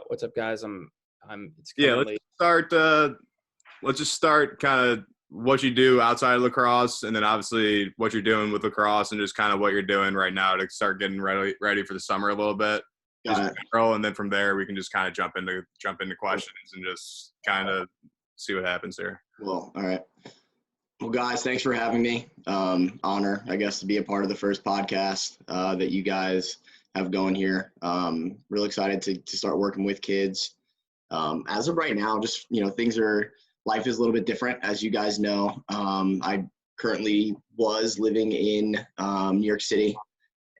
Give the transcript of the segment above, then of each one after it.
What's up, guys? It's Yeah, currently let's just start kind of what you do outside of lacrosse, and then obviously what you're doing with lacrosse, and just kind of what you're doing right now to start getting ready for the summer a little bit. And then from there we can just kind of jump into questions and just kind of see what happens here. Well, all right. Well, guys, thanks for having me. Honor, I guess, to be a part of the first podcast that you guys have going here. Real excited to start working with kids. As of right now, just, life is a little bit different, as you guys know. I currently was living in New York City,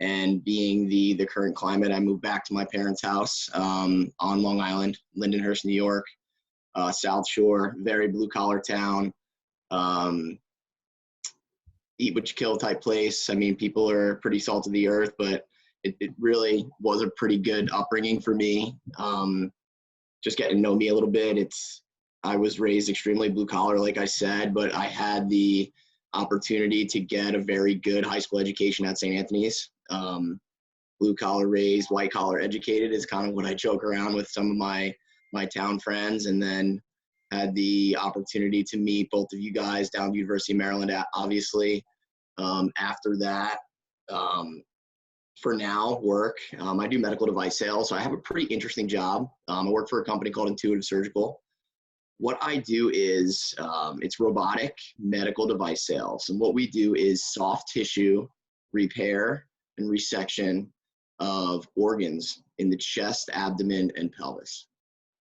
and being the current climate, I moved back to my parents' house on Long Island, Lindenhurst, New York, South Shore, very blue-collar town. Eat what you kill type place. I mean, people are pretty salt of the earth, but it really was a pretty good upbringing for me. Just getting to know me a little bit. I was raised extremely blue collar, like I said, but I had the opportunity to get a very good high school education at St. Anthony's. Blue collar raised, white collar educated is kind of what I joke around with some of my town friends, and then had the opportunity to meet both of you guys down at University of Maryland, obviously. After that, for now, work. I do medical device sales, so I have a pretty interesting job. I work for a company called Intuitive Surgical. What I do is it's robotic medical device sales. And what we do is soft tissue repair and resection of organs in the chest, abdomen, and pelvis.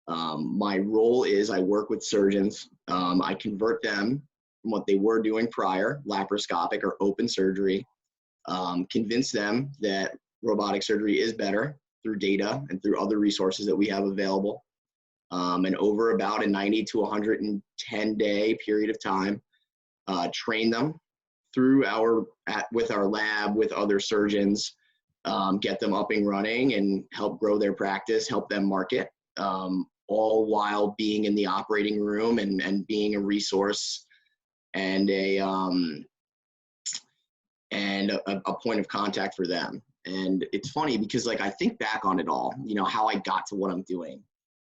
My role is I work with surgeons. I convert them from what they were doing prior, laparoscopic or open surgery, convince them that robotic surgery is better through data and through other resources that we have available. And over about a 90 to 110 day period of time, train them through with our lab, with other surgeons, get them up and running and help grow their practice, help them market, all while being in the operating room and being a resource and a point of contact for them. And it's funny because, like, I think back on it all, how I got to what I'm doing.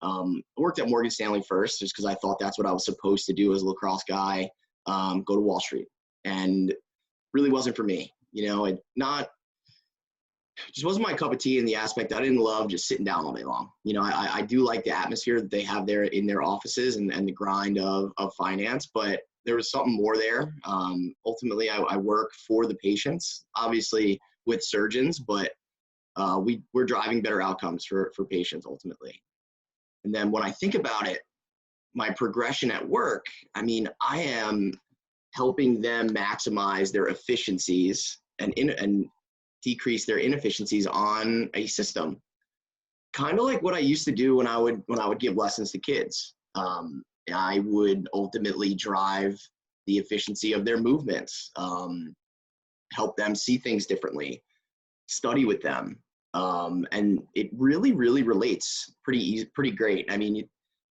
I worked at Morgan Stanley first just because I thought that's what I was supposed to do as a lacrosse guy, go to Wall Street. And really wasn't for me. Just wasn't my cup of tea in the aspect I didn't love just sitting down all day long. I do like the atmosphere that they have there in their offices and the grind of finance, but there was something more there. Ultimately, I work for the patients, obviously with surgeons, but we're driving better outcomes for patients ultimately. And then when I think about it, my progression at work, I am helping them maximize their efficiencies and decrease their inefficiencies on a system. Kind of like what I used to do when I would give lessons to kids. I would ultimately drive the efficiency of their movements, help them see things differently, study with them. And it really, really relates pretty great.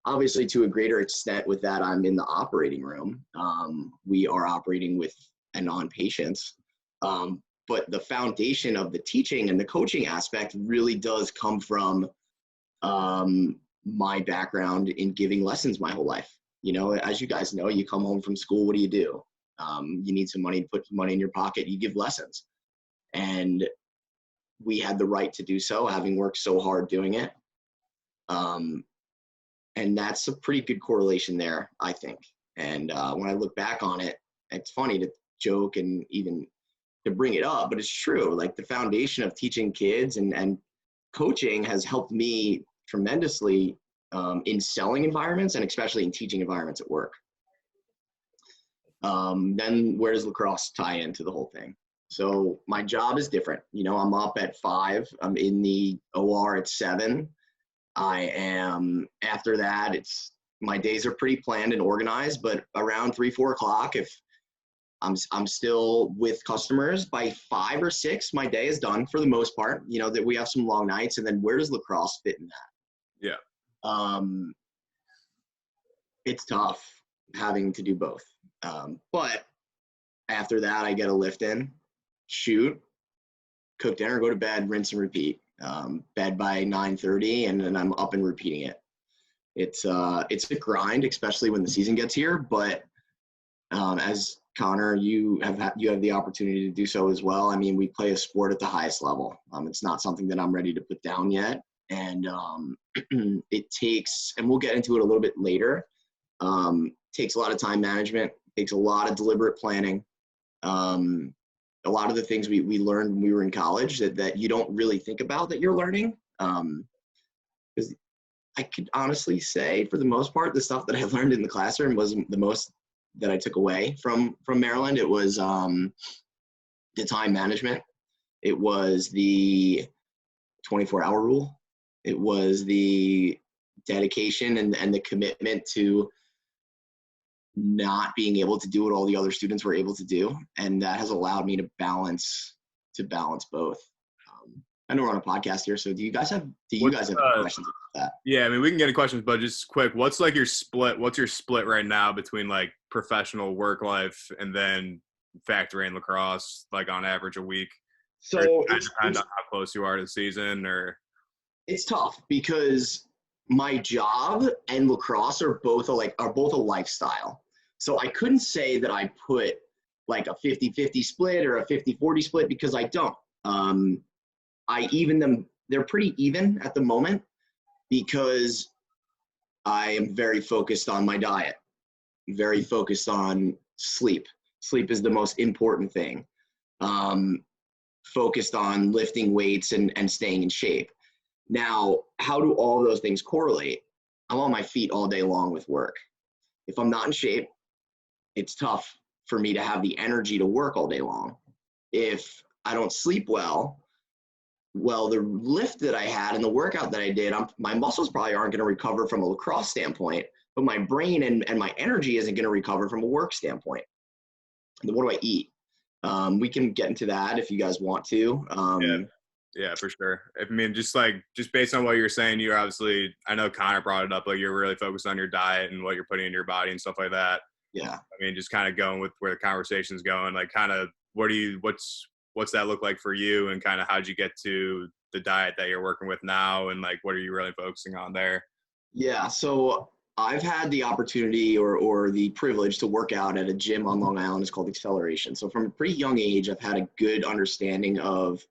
Obviously to a greater extent with that, I'm in the operating room. We are operating with and on patients. But the foundation of the teaching and the coaching aspect really does come from my background in giving lessons my whole life. As you guys know, you come home from school, what do? You need some money to put some money in your pocket, you give lessons. And we had the right to do so, having worked so hard doing it. And that's a pretty good correlation there, I think. And when I look back on it, it's funny to joke and even to bring it up, but it's true. Like, the foundation of teaching kids and coaching has helped me tremendously in selling environments and especially in teaching environments at work. Then where does lacrosse tie into the whole thing? So my job is different. I'm up at 5, I'm in the OR at 7. After that, my days are pretty planned and organized, but around 3-4 o'clock, if I'm still with customers by 5 or 6, my day is done for the most part. That we have some long nights, and then where does lacrosse fit in that? Yeah. It's tough having to do both. But after that, I get a lift in, shoot, cook dinner, go to bed, rinse and repeat. bed by 9:30, and then I'm up and repeating it. It's a grind, especially when the season gets here. But as Connor, you have the opportunity to do so as well. I mean, we play a sport at the highest level. It's not something that I'm ready to put down yet, and it takes, and we'll get into it a little bit later. Takes a lot of time management. Takes a lot of deliberate planning. A lot of the things we learned when we were in college that you don't really think about that you're learning. Because I could honestly say, for the most part, the stuff that I learned in the classroom wasn't the most that I took away from Maryland. It was the time management. It was the 24-hour rule. It was the dedication and the commitment to not being able to do what all the other students were able to do. And that has allowed me to balance both. I know we're on a podcast here, so do you guys have questions about that? Yeah, I mean, we can get into questions, but just quick, what's like your split? What's your split right now between like professional work life and then factory and lacrosse, like on average a week? So it depends on how close you are to the season, or it's tough because my job and lacrosse are both a lifestyle. So I couldn't say that I put like a 50-50 split or a 50-40 split, because I don't. I even them, they're pretty even at the moment, because I am very focused on my diet, very focused on sleep. Sleep is the most important thing. Focused on lifting weights and staying in shape. Now, how do all those things correlate? I'm on my feet all day long with work. If I'm not in shape, it's tough for me to have the energy to work all day long. If I don't sleep well, the lift that I had and the workout that I did, my muscles probably aren't going to recover from a lacrosse standpoint, but my brain and my energy isn't going to recover from a work standpoint. And then what do I eat? We can get into that if you guys want to. Yeah, for sure. I mean, just based on what you're saying, you're obviously, I know Connor brought it up, like you're really focused on your diet and what you're putting in your body and stuff like that. Yeah. I mean, just kind of going with where the conversation's going, like kind of what's that look like for you, and kind of how'd you get to the diet that you're working with now, and like what are you really focusing on there? Yeah, so I've had the opportunity or the privilege to work out at a gym on Long Island. It's called Acceleration. So from a pretty young age, I've had a good understanding of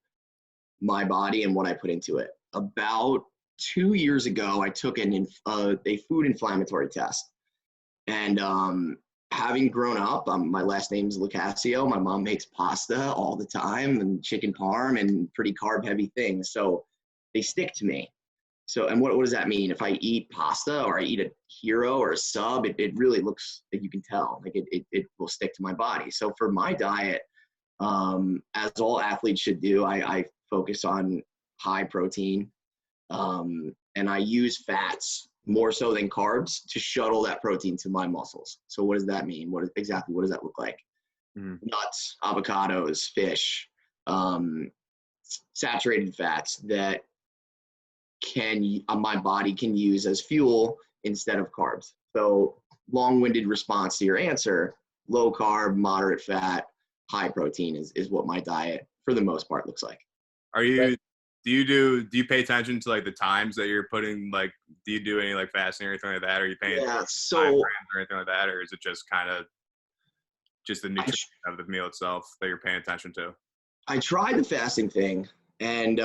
my body and what I put into it. About 2 years ago, I took a food inflammatory test. And having grown up, my last name is Locascio. My mom makes pasta all the time and chicken parm and pretty carb-heavy things. So they stick to me. So, and what does that mean? If I eat pasta or I eat a hero or a sub, it really looks like, you can tell, like it will stick to my body. So for my diet, as all athletes should do, I focus on high protein, and I use fats more so than carbs to shuttle that protein to my muscles. So what does that mean? What does that look like? Nuts, avocados, fish, saturated fats that my body can use as fuel instead of carbs. So long-winded response to your answer, low carb, moderate fat, high protein is what my diet for the most part looks like. Do you pay attention to like the times that you're putting, like, do you do any like fasting or anything like that? Are you paying time frames or anything like that? Or is it just kind of just the nutrition of the meal itself that you're paying attention to? I tried the fasting thing, and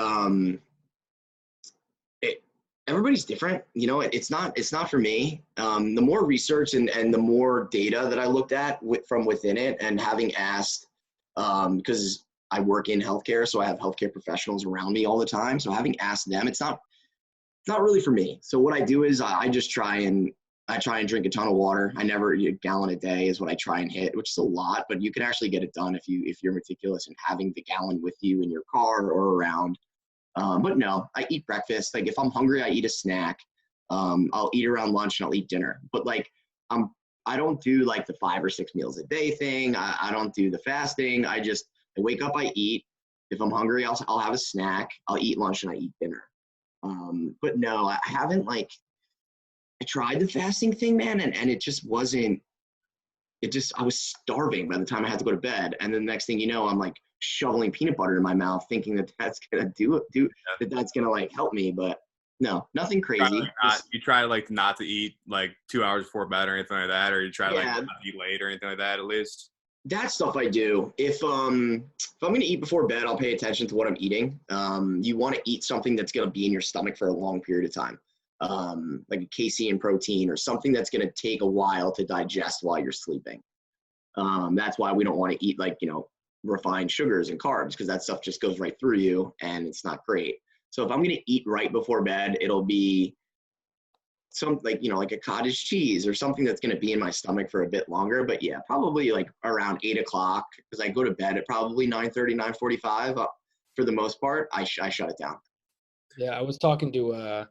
everybody's different. You know, it's not for me. The more research and the more data that I looked at from within it, and having asked, because I work in healthcare, so I have healthcare professionals around me all the time. So having asked them, it's not really for me. So what I do is I just try and drink a ton of water. A gallon a day is what I try and hit, which is a lot, but you can actually get it done if you're meticulous and having the gallon with you in your car or around. But no, I eat breakfast. Like if I'm hungry, I eat a snack. I'll eat around lunch and I'll eat dinner. But like I don't do like the 5 or 6 meals a day thing. I don't do the fasting. I wake up, I eat. If I'm hungry, I'll have a snack. I'll eat lunch and I eat dinner. But no, I haven't I tried the fasting thing, man, and it just wasn't I was starving by the time I had to go to bed. And then the next thing you know, I'm like shoveling peanut butter in my mouth, thinking that that's going to that's going to like help me. But no, nothing crazy. You try like not to eat like 2 hours before bed or anything like that, or you try like not to eat late or anything like that at least? That stuff I do. If I'm going to eat before bed, I'll pay attention to what I'm eating. You want to eat something that's going to be in your stomach for a long period of time. Like a casein protein or something that's going to take a while to digest while you're sleeping. That's why we don't want to eat like, refined sugars and carbs, because that stuff just goes right through you and it's not great. So if I'm going to eat right before bed, it'll be like a cottage cheese or something that's going to be in my stomach for a bit longer. But yeah, probably like around 8 o'clock, because I go to bed at probably 9:30, 9:45. For the most part, I shut it down. Yeah, I was talking to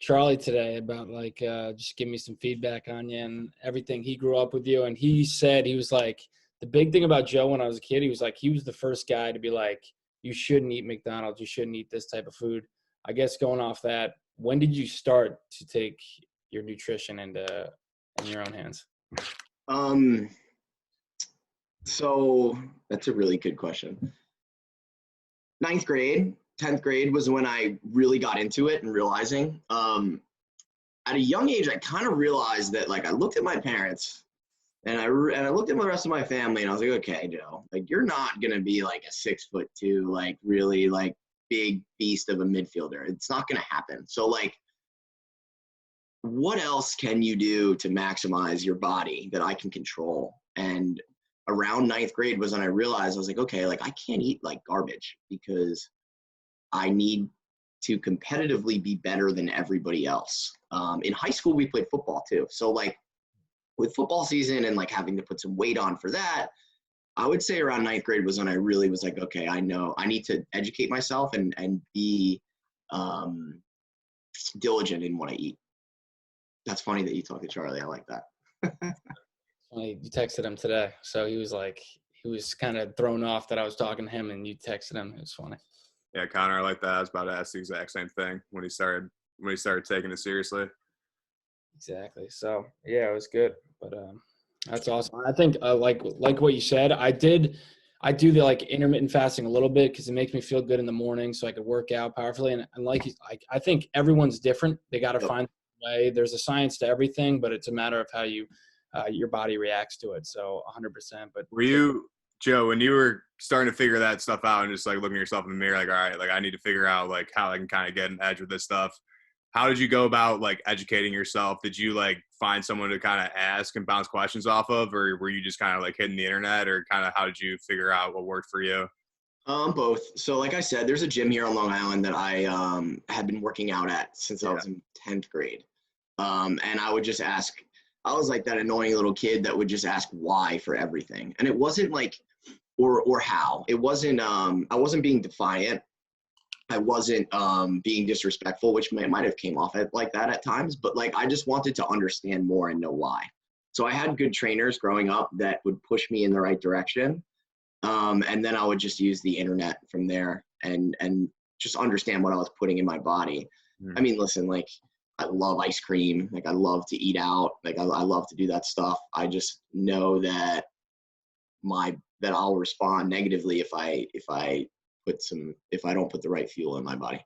Charlie today about like just give me some feedback on you and everything. He grew up with you, and he said he was like, the big thing about Joe when I was a kid, he was like, he was the first guy to be like, you shouldn't eat McDonald's, you shouldn't eat this type of food. I guess going off that, when did you start to take your nutrition in your own hands? So that's a really good question. 9th grade, 10th grade was when I really got into it and realizing, at a young age, I kind of realized that, like, I looked at my parents and I looked at the rest of my family and I was like, okay, Joe, like, you're not going to be like a 6'2", like really like big beast of a midfielder. It's not going to happen. So like, what else can you do to maximize your body that I can control? And around 9th grade was when I realized, I was like, okay, like I can't eat like garbage because I need to competitively be better than everybody else. In high school, we played football too. So like with football season and like having to put some weight on for that, I would say around 9th grade was when I really was like, okay, I know I need to educate myself and be diligent in what I eat. That's funny that you talked to Charlie. I like that. You texted him today. So he was kind of thrown off that I was talking to him and you texted him. It was funny. Yeah, Connor, I like that. I was about to ask the exact same thing when he started taking it seriously. Exactly. So yeah, it was good. But that's awesome. I think like what you said, I do the like intermittent fasting a little bit because it makes me feel good in the morning so I could work out powerfully. And like I think everyone's different. They got to find a way. There's a science to everything, but it's a matter of how your body reacts to it. So 100%. But were you, Joe, when you were starting to figure that stuff out and just like looking at yourself in the mirror, like, all right, like I need to figure out like how I can kind of get an edge with this stuff. How did you go about like educating yourself? Did you like find someone to kind of ask and bounce questions off of, or were you just kind of like hitting the internet, or kind of how did you figure out what worked for you? Both. So like I said, there's a gym here on Long Island that I had been working out at since I was in 10th grade. And I would just ask, I was like that annoying little kid that would just ask why for everything. And it wasn't like, or how. It wasn't, I wasn't being defiant. I wasn't being disrespectful, which might have came off like that at times, but like I just wanted to understand more and know why. So I had good trainers growing up that would push me in the right direction. And then I would just use the internet from there and just understand what I was putting in my body. I mean, listen, like I love ice cream. Like I love to eat out. Like I love to do that stuff. I just know that I'll respond negatively if I don't put the right fuel in my body.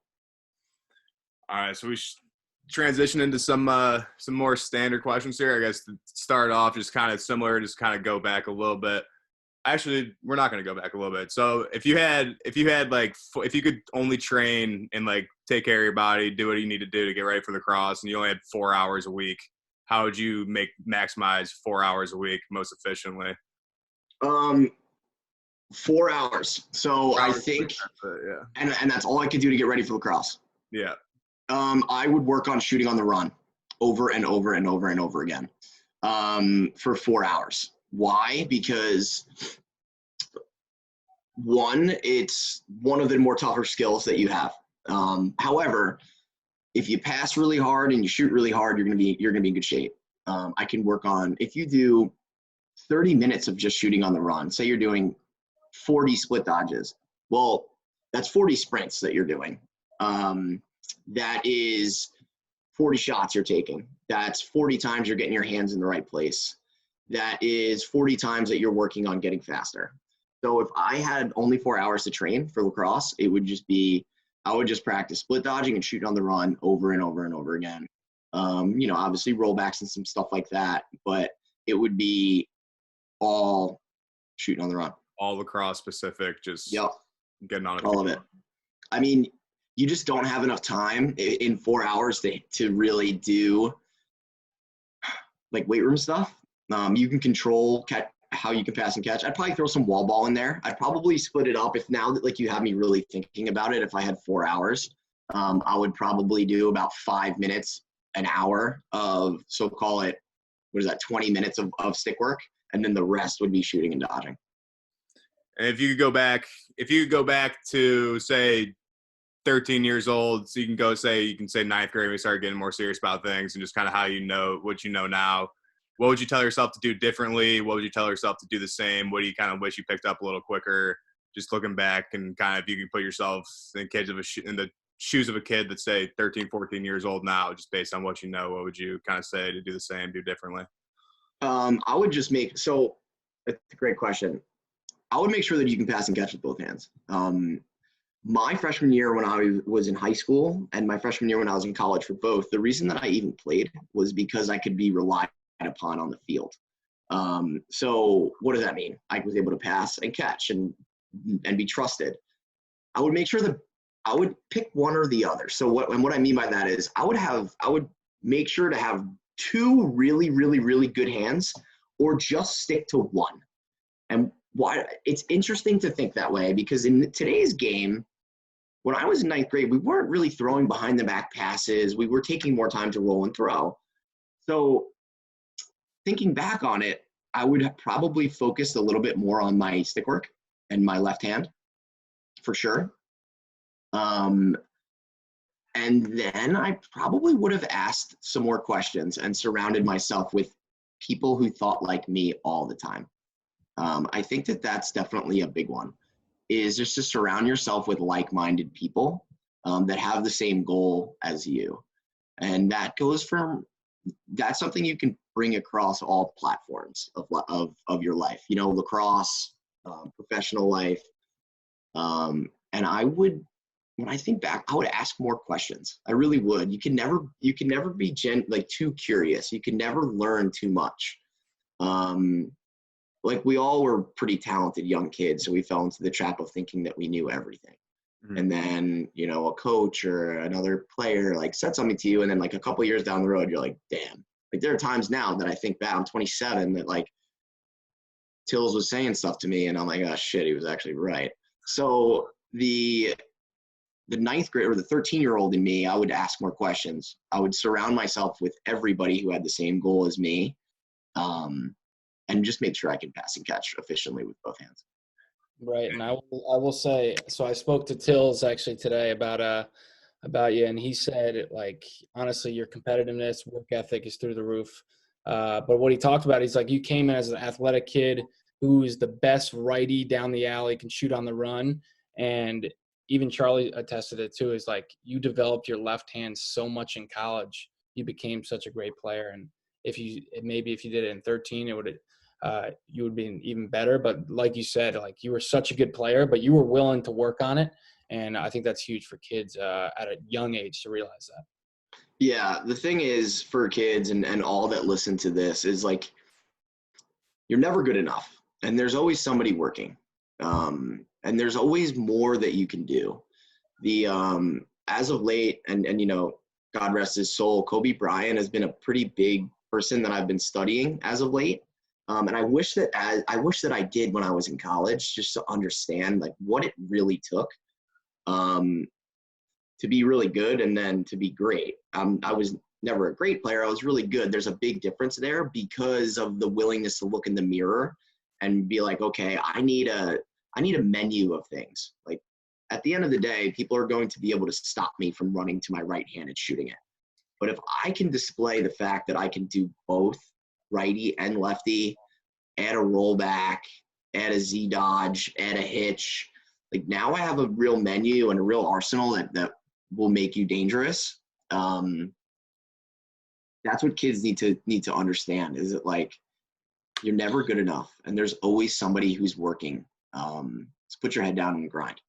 All right, so we transition into some more standard questions here. I guess to start off, just kind of similar, just kind of go back a little bit. Actually, we're not going to go back a little bit. So if you could only train and like take care of your body, do what you need to do to get ready for the cross, and you only had 4 hours a week, how would you maximize 4 hours a week most efficiently? 4 hours. So I think, and that's all I could do to get ready for lacrosse. Yeah. I would work on shooting on the run over and over and over and over again for 4 hours. Why? Because one, it's one of the more tougher skills that you have. However, if you pass really hard and you shoot really hard, you're gonna be in good shape. I can work on, if you do 30 minutes of just shooting on the run, say you're doing 40 split dodges. Well, that's 40 sprints that you're doing. That is 40 shots you're taking. That's 40 times you're getting your hands in the right place. that is 40 times that you're working on getting faster. So if I had only 4 hours to train for lacrosse, it would just be, I would just practice split dodging and shooting on the run over and over and over again. Obviously rollbacks and some stuff like that, but it would be all shooting on the run. All lacrosse specific, just getting on it. All of it. I mean, you just don't have enough time in 4 hours to really do like weight room stuff. You can control how you can pass and catch. I'd probably throw some wall ball in there. I'd probably split it up if now that like you have me really thinking about it. If I had 4 hours, I would probably do about 5 minutes, an hour of, so call it, 20 minutes of stick work, and then the rest would be shooting and dodging. And if you could go back to say 13 years old, so you can say ninth grade when you start getting more serious about things and just kind of how you know what you know now. What would you tell yourself to do differently? What would you tell yourself to do the same? What do you kind of wish you picked up a little quicker? Just looking back and kind of if you could put yourself in the shoes of a kid that's say 13, 14 years old now, just based on what you know, what would you kind of say to do the same, do differently? I would just it's a great question. I would make sure that you can pass and catch with both hands. My freshman year when I was in high school and my freshman year when I was in college for both, the reason that I even played was because I could be relied upon on the field. So what does that mean? I was able to pass and catch and be trusted. I would make sure that I would pick one or the other. So what I mean by that is I would make sure to have two really, really, really good hands or just stick to one. And why it's interesting to think that way, because in today's game, when I was in ninth grade, we weren't really throwing behind the back passes. We were taking more time to roll and throw. So thinking back on it, I would have probably focused a little bit more on my stick work and my left hand for sure. And then I probably would have asked some more questions and surrounded myself with people who thought like me all the time. I think that that's definitely a big one, is just to surround yourself with like-minded people that have the same goal as you. And that's something you can bring across all platforms of your life, lacrosse, professional life. And when I think back, I would ask more questions. I really would. You can never be too curious. You can never learn too much. Like we all were pretty talented young kids, so we fell into the trap of thinking that we knew everything. Mm-hmm. And then, a coach or another player said something to you, and then a couple years down the road, you're like, damn. There are times now that I think back, I'm 27, that Tills was saying stuff to me, and I'm like, oh shit, he was actually right. So the ninth grade or the 13-year-old in me, I would ask more questions. I would surround myself with everybody who had the same goal as me. And just make sure I can pass and catch efficiently with both hands. Right, and I will say, so I spoke to Tills actually today about you, and he said, honestly, your competitiveness, work ethic is through the roof. But what he talked about, he's like, you came in as an athletic kid who's the best righty down the alley, can shoot on the run, and even Charlie attested it too, is you developed your left hand so much in college, you became such a great player, and if you did it in 13, it would you would be even better. But like you said, you were such a good player, but you were willing to work on it. And I think that's huge for kids at a young age to realize that. Yeah. The thing is for kids and all that listen to this is you're never good enough, and there's always somebody working. And there's always more that you can do. As of late, and God rest his soul, Kobe Bryant has been a pretty big person that I've been studying as of late. And I wish that I did when I was in college, just to understand what it really took to be really good and then to be great. I was never a great player. I was really good. There's a big difference there because of the willingness to look in the mirror and be like, okay, I need a menu of things. At the end of the day, people are going to be able to stop me from running to my right hand and shooting it. But if I can display the fact that I can do both righty and lefty, add a rollback, add a Z dodge, add a hitch, now I have a real menu and a real arsenal that will make you dangerous. That's what kids need to understand, is that You're never good enough, and there's always somebody who's working. So put your head down and grind.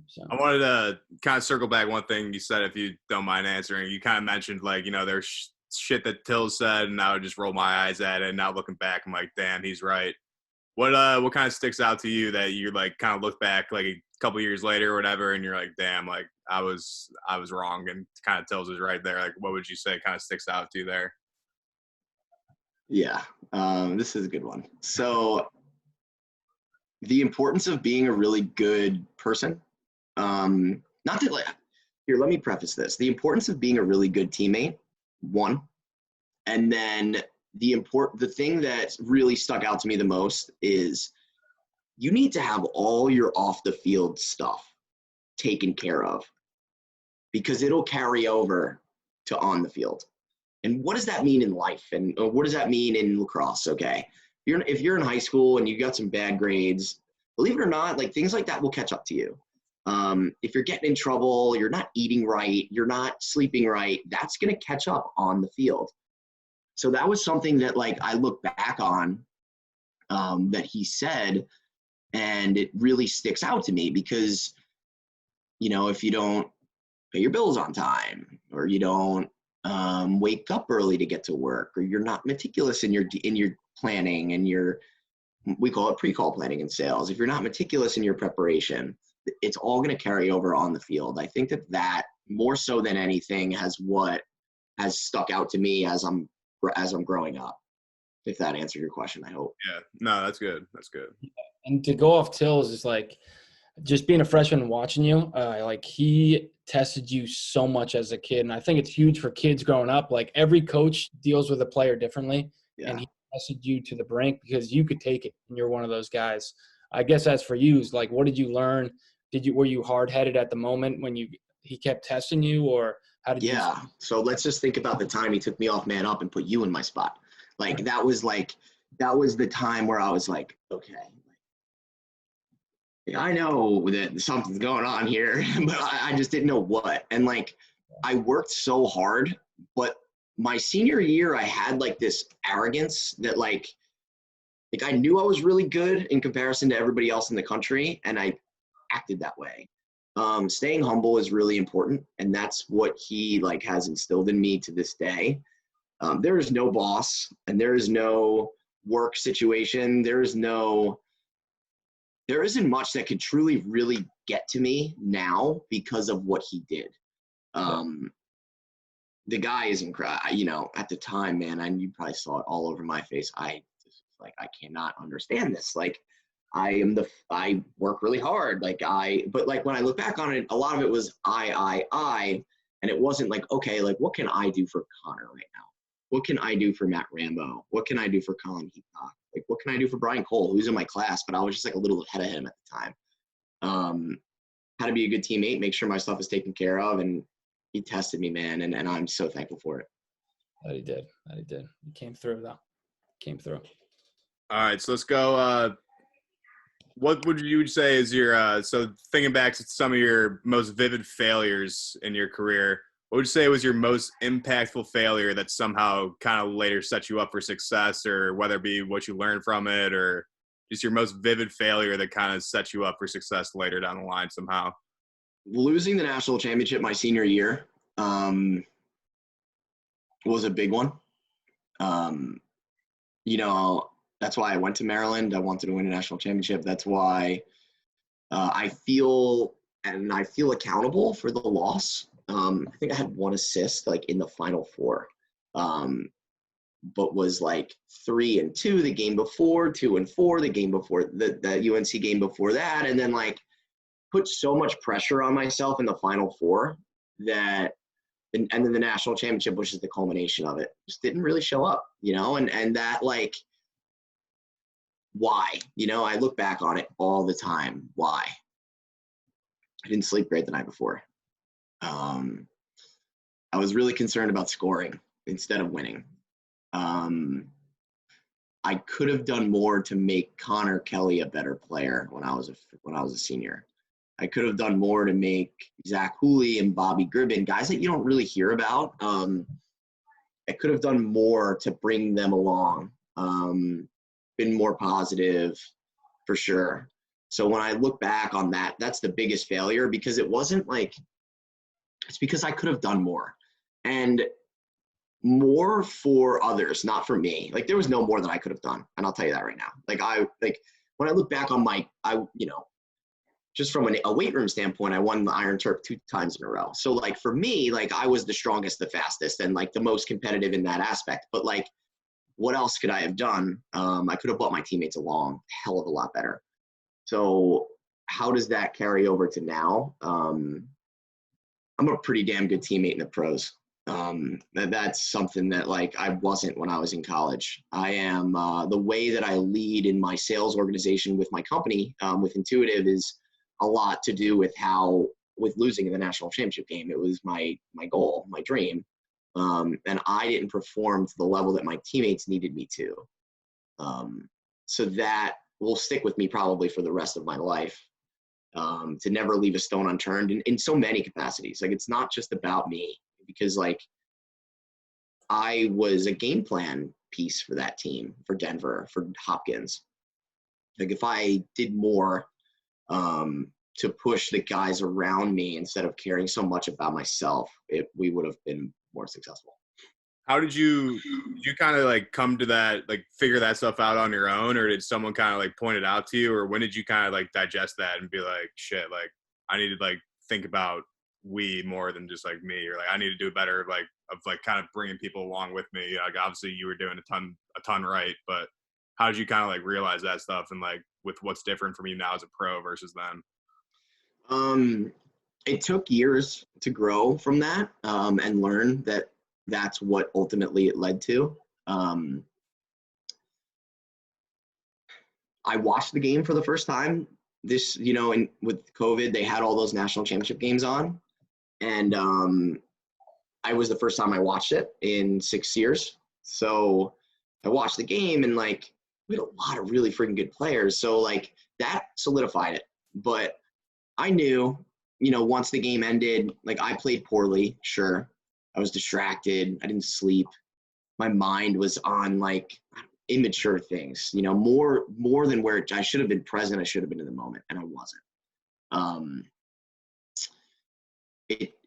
So. I wanted to kind of circle back one thing you said, if you don't mind answering. You kind of mentioned, like, you know, there's shit that Till said, and I would just roll my eyes at it. And now looking back, I'm like, damn, he's right. What kind of sticks out to you that you like kind of look back like a couple years later or whatever, and you're like, damn, like I was wrong, and kind of Tills is right there. Like, what would you say kind of sticks out to you there? Yeah, this is a good one. So the importance of being a really good person. Not that, like, here, let me preface this. The importance of being a really good teammate, one. And then the thing that really stuck out to me the most is you need to have all your off the field stuff taken care of, because it'll carry over to on the field. And what does that mean in life? And what does that mean in lacrosse? Okay. If you're in high school and you got some bad grades, believe it or not, like, things like that will catch up to you. If you're getting in trouble, you're not eating right, you're not sleeping right, that's going to catch up on the field. So that was something that, like, I look back on, that he said, and it really sticks out to me because, you know, if you don't pay your bills on time, or you don't wake up early to get to work, or you're not meticulous in your planning and we call it pre-call planning in sales. If you're not meticulous in your preparation, it's all going to carry over on the field. I think that more so than anything has stuck out to me as I'm growing up. If that answered your question, I hope. Yeah, no, that's good. That's good. And to go off Tills is like, just being a freshman and watching you, like, he tested you so much as a kid. And I think it's huge for kids growing up. Like, every coach deals with a player differently. Yeah. And he tested you to the brink because you could take it, and you're one of those guys. I guess as for you, is like, what did you learn? Were you hard-headed at the moment when he kept testing you, or how did you? Yeah. So let's just think about the time he took me off man up and put you in my spot. Like, that was the time where I was like, okay, I know that something's going on here, but I just didn't know what. And, like, I worked so hard, but my senior year, I had, like, this arrogance that, like I knew I was really good in comparison to everybody else in the country, and I acted that way. Staying humble is really important, and that's what he, like, has instilled in me to this day. There is no boss, and there is no work situation. There isn't much that could truly really get to me now because of what he did. The guy is incredible. You know, at the time, man, and you probably saw it all over my face. I cannot understand this. Like, I work really hard. But like, when I look back on it, a lot of it was I, and it wasn't like, okay, like, what can I do for Connor right now? What can I do for Matt Rambo? What can I do for Colin Heathcock? Like, what can I do for Brian Cole, who's in my class, but I was just, like, a little ahead of him at the time. How to be a good teammate, make sure my stuff is taken care of, and he tested me, man, and I'm so thankful for it. That he did. He came through, though. All right, so let's go. What would you say is your so thinking back to some of your most vivid failures in your career, what would you say was your most impactful failure that somehow kind of later set you up for success, or whether it be what you learned from it, or just your most vivid failure that kind of set you up for success later down the line somehow? Losing the national championship my senior year was a big one. You know, that's why I went to Maryland. I wanted to win a national championship. That's why I feel accountable for the loss. I think I had one assist, like, in the Final Four, but was like 3-2 the game before, 2-4 the game before, the UNC game before that, and then, like, put so much pressure on myself in the Final Four that, and then the national championship, which is the culmination of it, just didn't really show up, you know, and that, like, why? You know, I look back on it all the time. Why? I didn't sleep great the night before. I was really concerned about scoring instead of winning. I could have done more to make Connor Kelly a better player when I was a senior. I could have done more to make Zach Hooley and Bobby Gribbin, guys that you don't really hear about. I could have done more to bring them along. been more positive for sure. So when I look back on that, that's the biggest failure, because it wasn't like, it's because I could have done more, and more for others, not for me. Like, there was no more that I could have done. And I'll tell you that right now. Like when I look back on just from a weight room standpoint, I won the Iron Turf 2 times in a row. So like for me, like I was the strongest, the fastest, and like the most competitive in that aspect. But like, what else could I have done? I could have brought my teammates along a hell of a lot better. So how does that carry over to now? I'm a pretty damn good teammate in the pros. That's something that like I wasn't when I was in college. I am the way that I lead in my sales organization with my company, with Intuitive, is a lot to do with losing in the national championship game. It was my goal, my dream. And I didn't perform to the level that my teammates needed me to. So that will stick with me probably for the rest of my life, to never leave a stone unturned in so many capacities. Like, it's not just about me, because like I was a game plan piece for that team, for Denver, for Hopkins. Like, if I did more to push the guys around me instead of caring so much about myself, we would have been more successful. How did you kind of like come to that, like figure that stuff out on your own, or did someone kind of like point it out to you, or when did you kind of like digest that and be like, shit, like I need to like think about we more than just like me, or like I need to do better of kind of bringing people along with me? Like, obviously you were doing a ton right, but how did you kind of like realize that stuff, and like with what's different from you now as a pro versus then? It took years to grow from that, and learn that that's what ultimately it led to. I watched the game for the first time this, and with COVID, they had all those national championship games on. And I was the first time I watched it in 6 years. So I watched the game, and like, we had a lot of really freaking good players. So like that solidified it. But I knew, once the game ended, like I played poorly, sure. I was distracted. I didn't sleep. My mind was on like immature things, more than where I should have been present. I should have been in the moment, and I wasn't.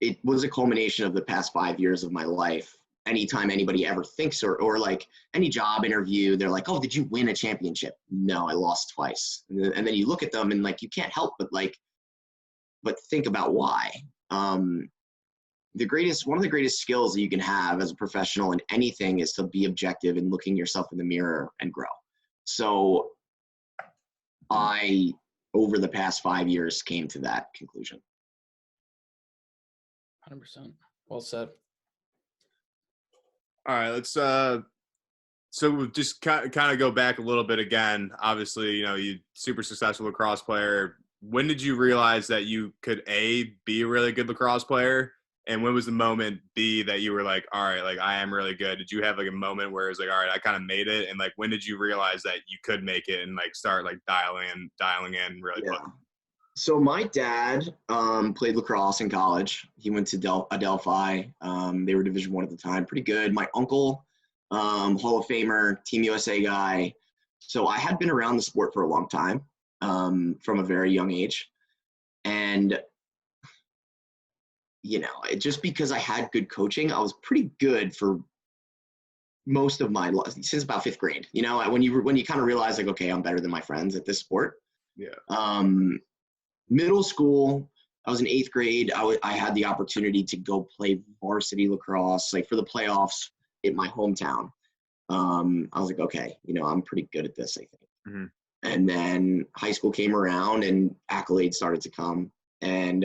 It was a culmination of the past 5 years of my life. Anytime anybody ever thinks, or like any job interview, they're like, oh, did you win a championship? No, I lost twice. And then you look at them and like, you can't help but think about why. One of the greatest skills that you can have as a professional in anything is to be objective and looking yourself in the mirror and grow. So I, over the past 5 years, came to that conclusion. 100%. Well said. All right, let's so we'll just kind of go back a little bit again. Obviously, you super successful lacrosse player. When did you realize that you could be a really good lacrosse player? And when was the moment B that you were like, all right, like I am really good? Did you have like a moment where it was like, all right, I kind of made it? And like, when did you realize that you could make it and like start like dialing in really quick? So my dad played lacrosse in college. He went to Adelphi. They were Division I at the time, pretty good. My uncle, Hall of Famer, Team USA guy. So I had been around the sport for a long time, from a very young age. And just because I had good coaching, I was pretty good for most of my life, since about 5th grade. When you kind of realize like, okay, I'm better than my friends at this sport. Yeah. Middle school, I was in 8th grade. I had the opportunity to go play varsity lacrosse, like for the playoffs in my hometown. I was like, okay, I'm pretty good at this, I think. Mm-hmm. And then high school came around and accolades started to come. And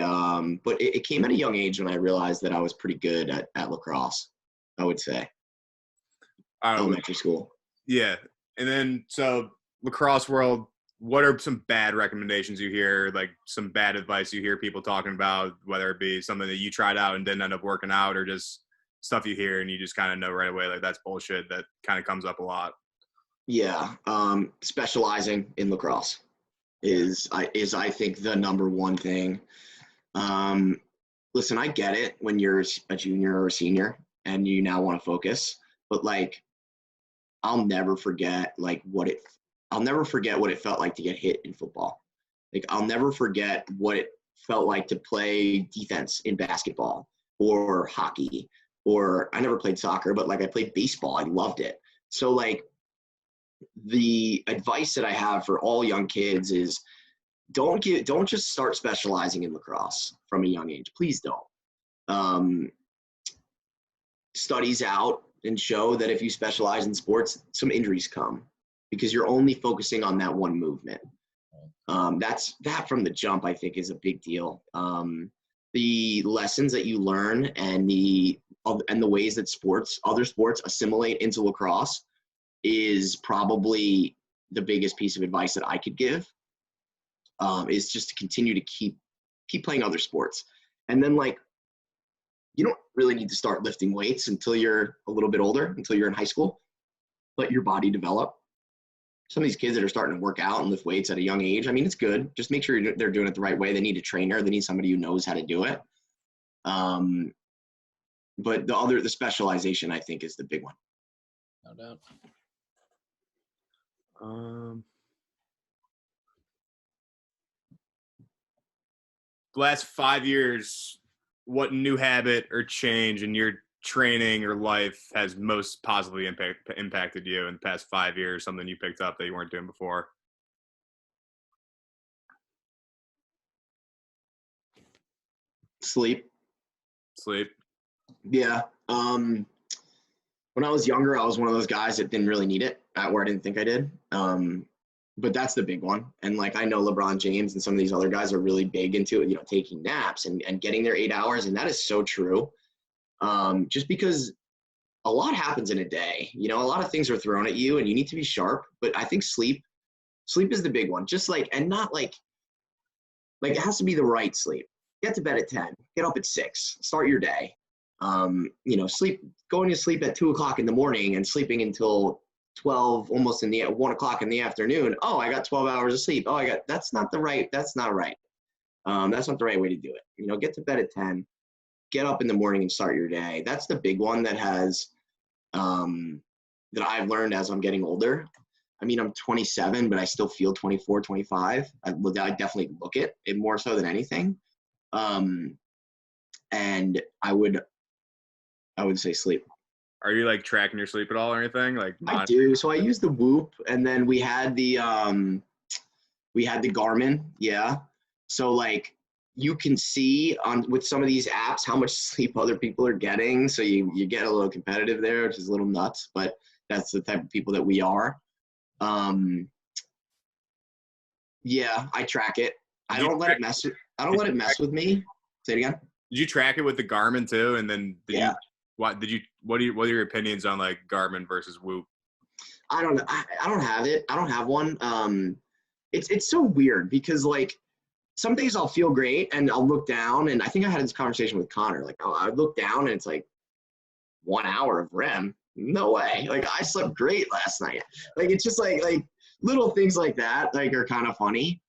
but it came at a young age when I realized that I was pretty good at lacrosse, I would say. Elementary school. Yeah. And then, so lacrosse world, what are some bad recommendations you hear, like some bad advice you hear people talking about, whether it be something that you tried out and didn't end up working out, or just stuff you hear and you just kind of know right away, like that's bullshit, that kind of comes up a lot? Yeah. Specializing in lacrosse is I think the number one thing. Listen, I get it when you're a junior or a senior and you now want to focus, but like, I'll never forget like what it I'll never forget what it felt like to get hit in football. Like, I'll never forget what it felt like to play defense in basketball or hockey, or I never played soccer, but like I played baseball. I loved it. So like the advice that I have for all young kids is don't just start specializing in lacrosse from a young age. Please don't. Studies out and show that if you specialize in sports, some injuries come because you're only focusing on that one movement. That from the jump, I think, is a big deal. The lessons that you learn and the ways that other sports assimilate into lacrosse is probably the biggest piece of advice that I could give, is just to continue to keep playing other sports. And then, like, you don't really need to start lifting weights until you're a little bit older, until you're in high school. Let your body develop. Some of these kids that are starting to work out and lift weights at a young age, I mean, it's good. Just make sure they're doing it the right way. They need a trainer. They need somebody who knows how to do it. But the specialization, I think, is the big one. No doubt. The last 5 years, what new habit or change in your training or life has most positively impacted you in the past 5 years? Something you picked up that you weren't doing before? Sleep. Yeah. When I was younger, I was one of those guys that didn't really need it, where I didn't think I did. But that's the big one. And like, I know LeBron James and some of these other guys are really big into it, taking naps and getting their 8 hours. And that is so true. Just because a lot happens in a day, a lot of things are thrown at you and you need to be sharp. But I think sleep is the big one. Just like, and not like it has to be the right sleep. Get to bed at 10, get up at 6, start your day. Going to sleep at 2:00 in the morning and sleeping until 12, almost 1 o'clock in the afternoon. Oh, I got 12 hours of sleep. Oh, that's not right. That's not right way to do it. Get to bed at 10, get up in the morning and start your day. That's the big one that has, that I've learned as I'm getting older. I mean, I'm 27, but I still feel 24, 25. I definitely look at it more so than anything. And I would say sleep. Are you like tracking your sleep at all or anything? Like I do. So I use the Whoop, and then we had the Garmin. Yeah. So like you can see with some of these apps how much sleep other people are getting. So you get a little competitive there, which is a little nuts, but that's the type of people that we are. Yeah, I track it. I don't let it mess with me. Say it again. Did you track it with the Garmin too? And then what are your opinions on like Garmin versus Whoop? I don't know. I don't have it. I don't have one. It's so weird because like some days I'll feel great and I'll look down, and I think I had this conversation with Connor. Like I look down and it's like 1 hour of REM. No way. Like I slept great last night. Like it's just like little things like that like are kind of funny.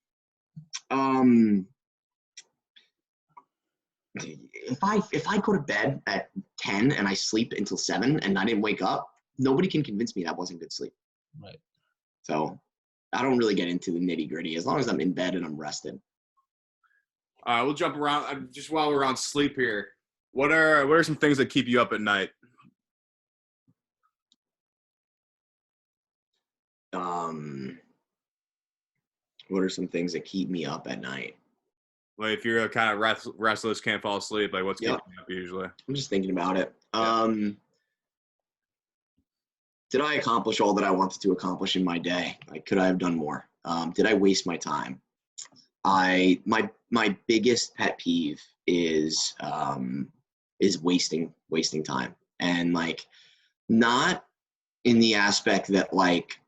If I go to bed at 10 and I sleep until 7 and I didn't wake up, nobody can convince me that wasn't good sleep. Right. So I don't really get into the nitty gritty as long as I'm in bed and I'm rested. We'll jump around just while we're on sleep here. What are some things that keep you up at night? What are some things that keep me up at night? Like if you're kind of restless, can't fall asleep, like what's keeping you up usually? I'm just thinking about it. Did I accomplish all that I wanted to accomplish in my day? Like, could I have done more? Did I waste my time? My biggest pet peeve is wasting time, and like not in the aspect that like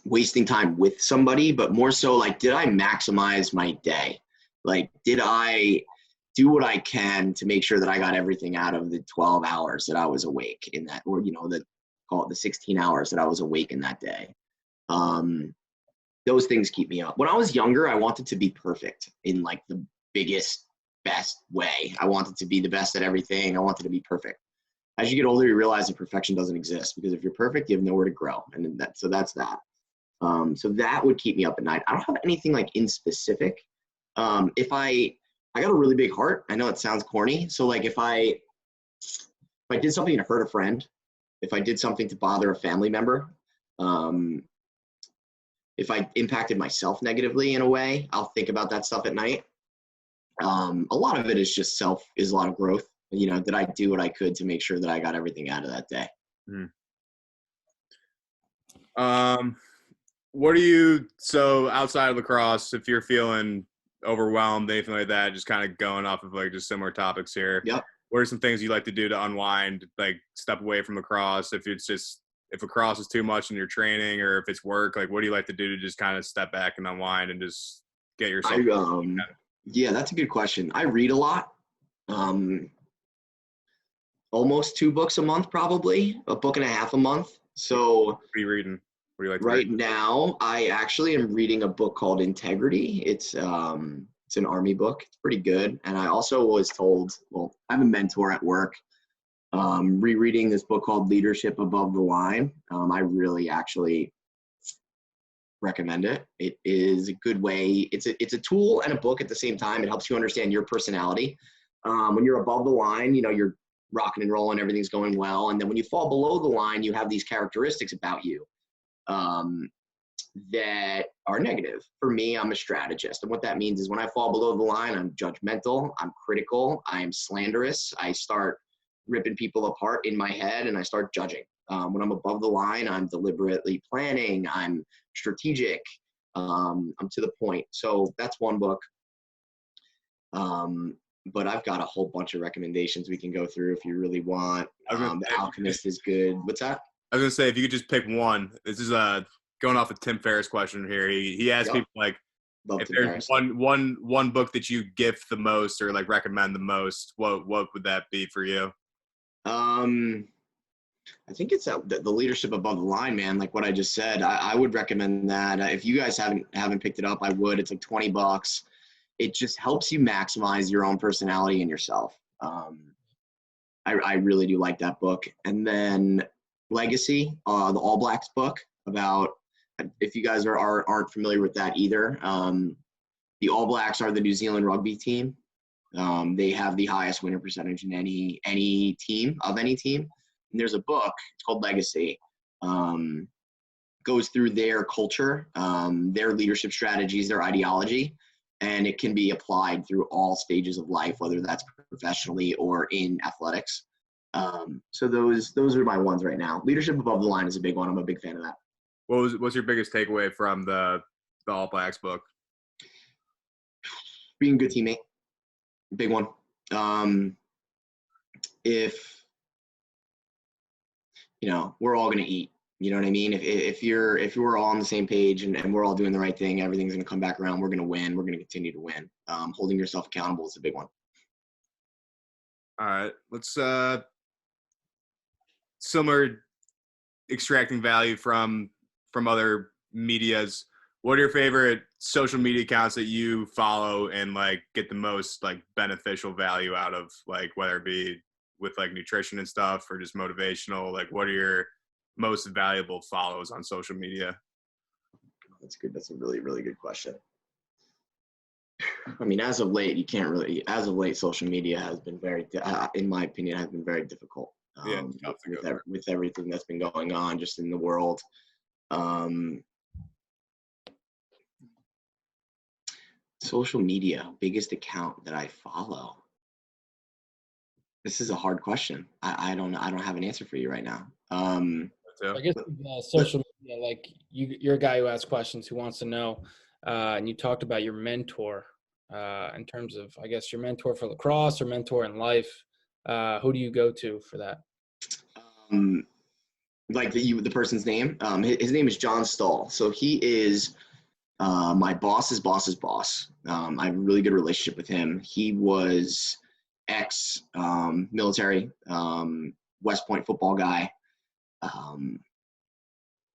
wasting time with somebody, but more so like, did I maximize my day? Like, did I do what I can to make sure that I got everything out of the 12 hours that I was awake in that, or, call it the 16 hours that I was awake in that day. Those things keep me up. When I was younger, I wanted to be perfect in like the biggest, best way. I wanted to be the best at everything. I wanted to be perfect. As you get older, you realize that perfection doesn't exist, because if you're perfect, you have nowhere to grow. And that's that. So that would keep me up at night. I don't have anything like in specific. If I got a really big heart. I know it sounds corny. So like if I did something to hurt a friend, if I did something to bother a family member, if I impacted myself negatively in a way, I'll think about that stuff at night. A lot of it is just a lot of growth. You know, did I do what I could to make sure that I got everything out of that day? So outside of lacrosse, if you're feeling overwhelmed, anything like that, just kind of going off of like just similar topics here. Yep. What are some things you like to do to unwind, like step away from lacrosse? If lacrosse is too much in your training, or if it's work, like what do you like to do to just kind of step back and unwind and just get yourself? Yeah, that's a good question. I read a lot. Almost 2 books a month, probably a book and a half a month. So what are you reading? What do you like to right read? now, I actually am reading a book called Integrity. It's an Army book. It's pretty good. And I also was told, well, I have a mentor at work, rereading this book called Leadership Above the Line. I really actually recommend it. It is a good way. It's a tool and a book at the same time. It helps you understand your personality. When you're above the line, you know, you're rocking and rolling, everything's going well. And then when you fall below the line, you have these characteristics about you that are negative. For me, I'm a strategist. And what that means is when I fall below the line, I'm judgmental, I'm critical, I'm slanderous. I start ripping people apart in my head and I start judging. When I'm above the line, I'm deliberately planning, I'm strategic, I'm to the point. So that's one book. But I've got a whole bunch of recommendations we can go through if you really want. The Alchemist is good. What's that? I was going to say, if you could just pick one, this is going off of Tim Ferriss question here. He asked people like, if there's one book that you gift the most or like recommend the most, what would that be for you? I think it's the Leadership Above the Line, man. Like what I just said, I would recommend that. If you guys haven't picked it up, I would. It's like $20. It just helps you maximize your own personality and yourself. I really do like that book. And then Legacy, the All Blacks book, about, if you guys aren't familiar with that either, the All Blacks are the New Zealand rugby team. They have the highest winner percentage in any team. And there's a book, it's called Legacy, goes through their culture, their leadership strategies, their ideology, and it can be applied through all stages of life, whether that's professionally or in athletics. So those are my ones right now. Leadership Above the Line is a big one. I'm a big fan of that. What's your biggest takeaway from the All Blacks book? Being a good teammate, big one. If you know, we're all gonna eat. You know what I mean? If we're all on the same page and we're all doing the right thing, everything's gonna come back around. We're gonna win. We're gonna continue to win. Holding yourself accountable is a big one. All right, let's similar extracting value from other medias. What are your favorite social media accounts that you follow and like get the most like beneficial value out of, like whether it be with like nutrition and stuff or just motivational? Like what are your most valuable follows on social media? That's good. That's a really, really good question. I mean, as of late, social media has been very, in my opinion, has been very difficult. With everything that's been going on just in the world. Social media, biggest account that I follow. This is a hard question. I don't have an answer for you right now. I guess social media, like you're a guy who asks questions, who wants to know, and you talked about your mentor in terms of, I guess, your mentor for lacrosse or mentor in life. Who do you go to for that? Like the person's name. His name is John Stahl. So he is my boss's boss's boss. I have a really good relationship with him. He was ex-military, West Point football guy.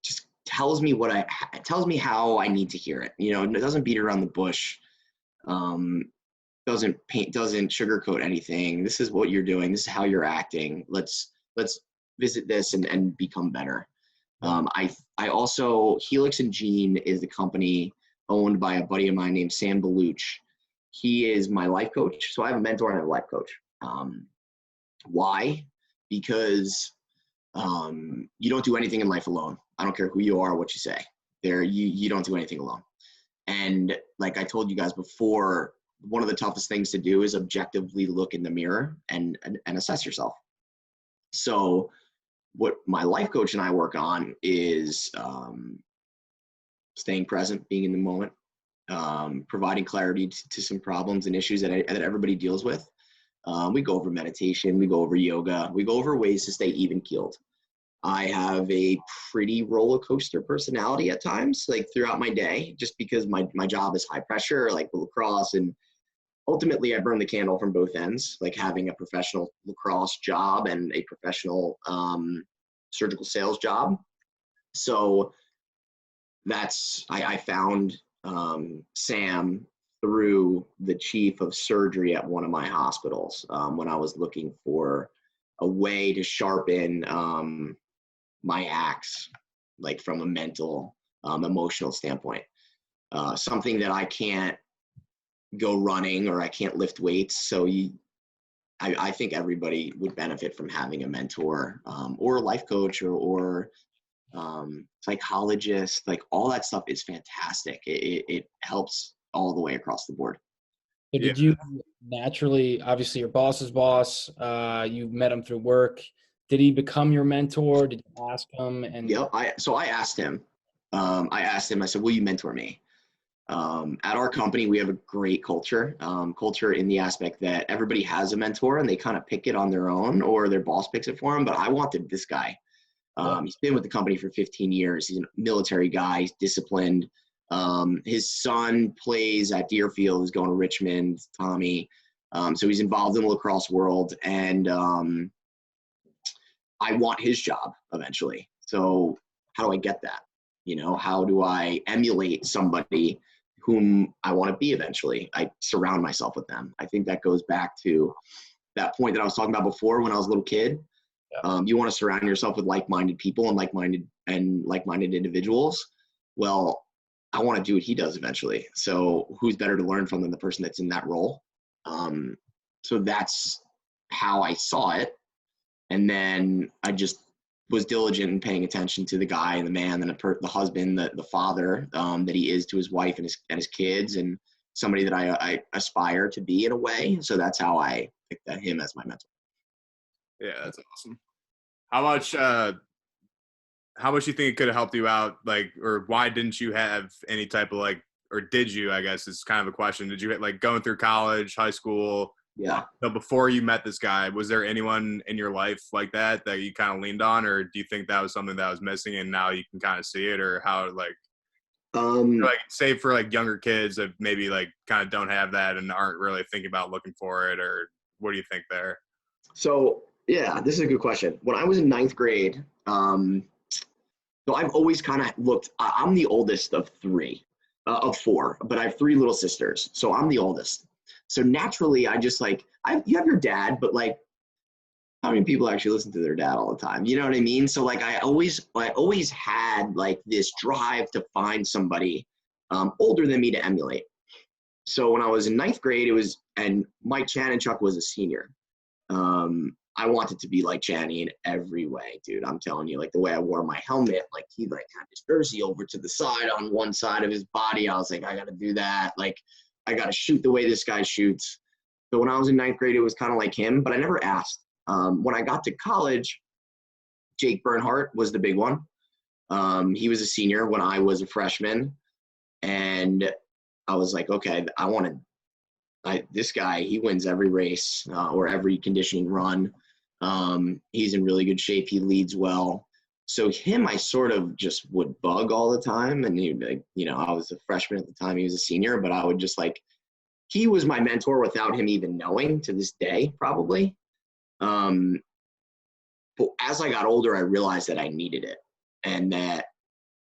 Just tells me how I need to hear it. You know, it doesn't beat around the bush. Doesn't sugarcoat anything. This is what you're doing. This is how you're acting. Let's visit this and become better. I also, Helix and Gene is the company owned by a buddy of mine named Sam Baluch. He is my life coach. So I have a mentor and I have a life coach. Why? Because you don't do anything in life alone. I don't care who you are, what you say. You don't do anything alone. And like I told you guys before, one of the toughest things to do is objectively look in the mirror and assess yourself. So what my life coach and I work on is staying present, being in the moment, providing clarity to some problems and issues that everybody deals with. We go over meditation, we go over yoga, we go over ways to stay even keeled. I have a pretty roller coaster personality at times, like throughout my day, just because my job is high pressure, like lacrosse, and ultimately I burn the candle from both ends, like having a professional lacrosse job and a professional surgical sales job. So I found Sam through the chief of surgery at one of my hospitals when I was looking for a way to sharpen my axe, like from a mental, emotional standpoint. Something that I can't go running or I can't lift weights. So I think everybody would benefit from having a mentor or a life coach or psychologist. Like all that stuff is fantastic. It helps all the way across the board. So did you naturally, obviously your boss's boss, you met him through work. Did he become your mentor? Did you ask him? And Yep. So I asked him, I said, will you mentor me? At our company, we have a great culture in the aspect that everybody has a mentor and they kind of pick it on their own or their boss picks it for them. But I wanted this guy. He's been with the company for 15 years. He's a military guy. He's disciplined. His son plays at Deerfield. He's going to Richmond, Tommy. So he's involved in the lacrosse world. And I want his job eventually. So how do I get that? How do I emulate somebody whom I want to be eventually? I surround myself with them. I think that goes back to that point that I was talking about before when I was a little kid. Yeah. You want to surround yourself with like-minded people and like-minded individuals. Well, I want to do what he does eventually. So who's better to learn from than the person that's in that role? So that's how I saw it. And then I just was diligent in paying attention to the guy and the man and the husband, the father that he is to his wife and his kids, and somebody that I aspire to be in a way. So that's how I picked him as my mentor. Yeah, that's awesome. How much do you think it could have helped you out? Like, or why didn't you have any type of or did you, I guess is kind of a question. Did you going through college, high school? Yeah. So before you met this guy, was there anyone in your life like that you kind of leaned on, or do you think that was something that was missing and now you can kind of see it, or how say for younger kids that maybe kind of don't have that and aren't really thinking about looking for it, or what do you think there? So yeah, this is a good question. When I was in ninth grade, so I've always kind of looked, I'm the oldest of four, but I have three little sisters. So I'm the oldest. So naturally, I just you have your dad, but how many people actually listen to their dad all the time? You know what I mean? So I always had this drive to find somebody older than me to emulate. So when I was in ninth grade, and Mike Chanenchuk was a senior. I wanted to be like Channy in every way, dude. I'm telling you, the way I wore my helmet, he had his jersey over to the side on one side of his body. I was I got to do that. I got to shoot the way this guy shoots. So when I was in ninth grade, it was kind of like him, but I never asked. When I got to college, Jake Bernhardt was the big one. He was a senior when I was a freshman. And I was okay, this guy, he wins every race or every conditioning run. He's in really good shape. He leads well. So him, I sort of just would bug all the time. And he'd be I was a freshman at the time. He was a senior, but I would just he was my mentor without him even knowing, to this day, probably. But as I got older, I realized that I needed it, and that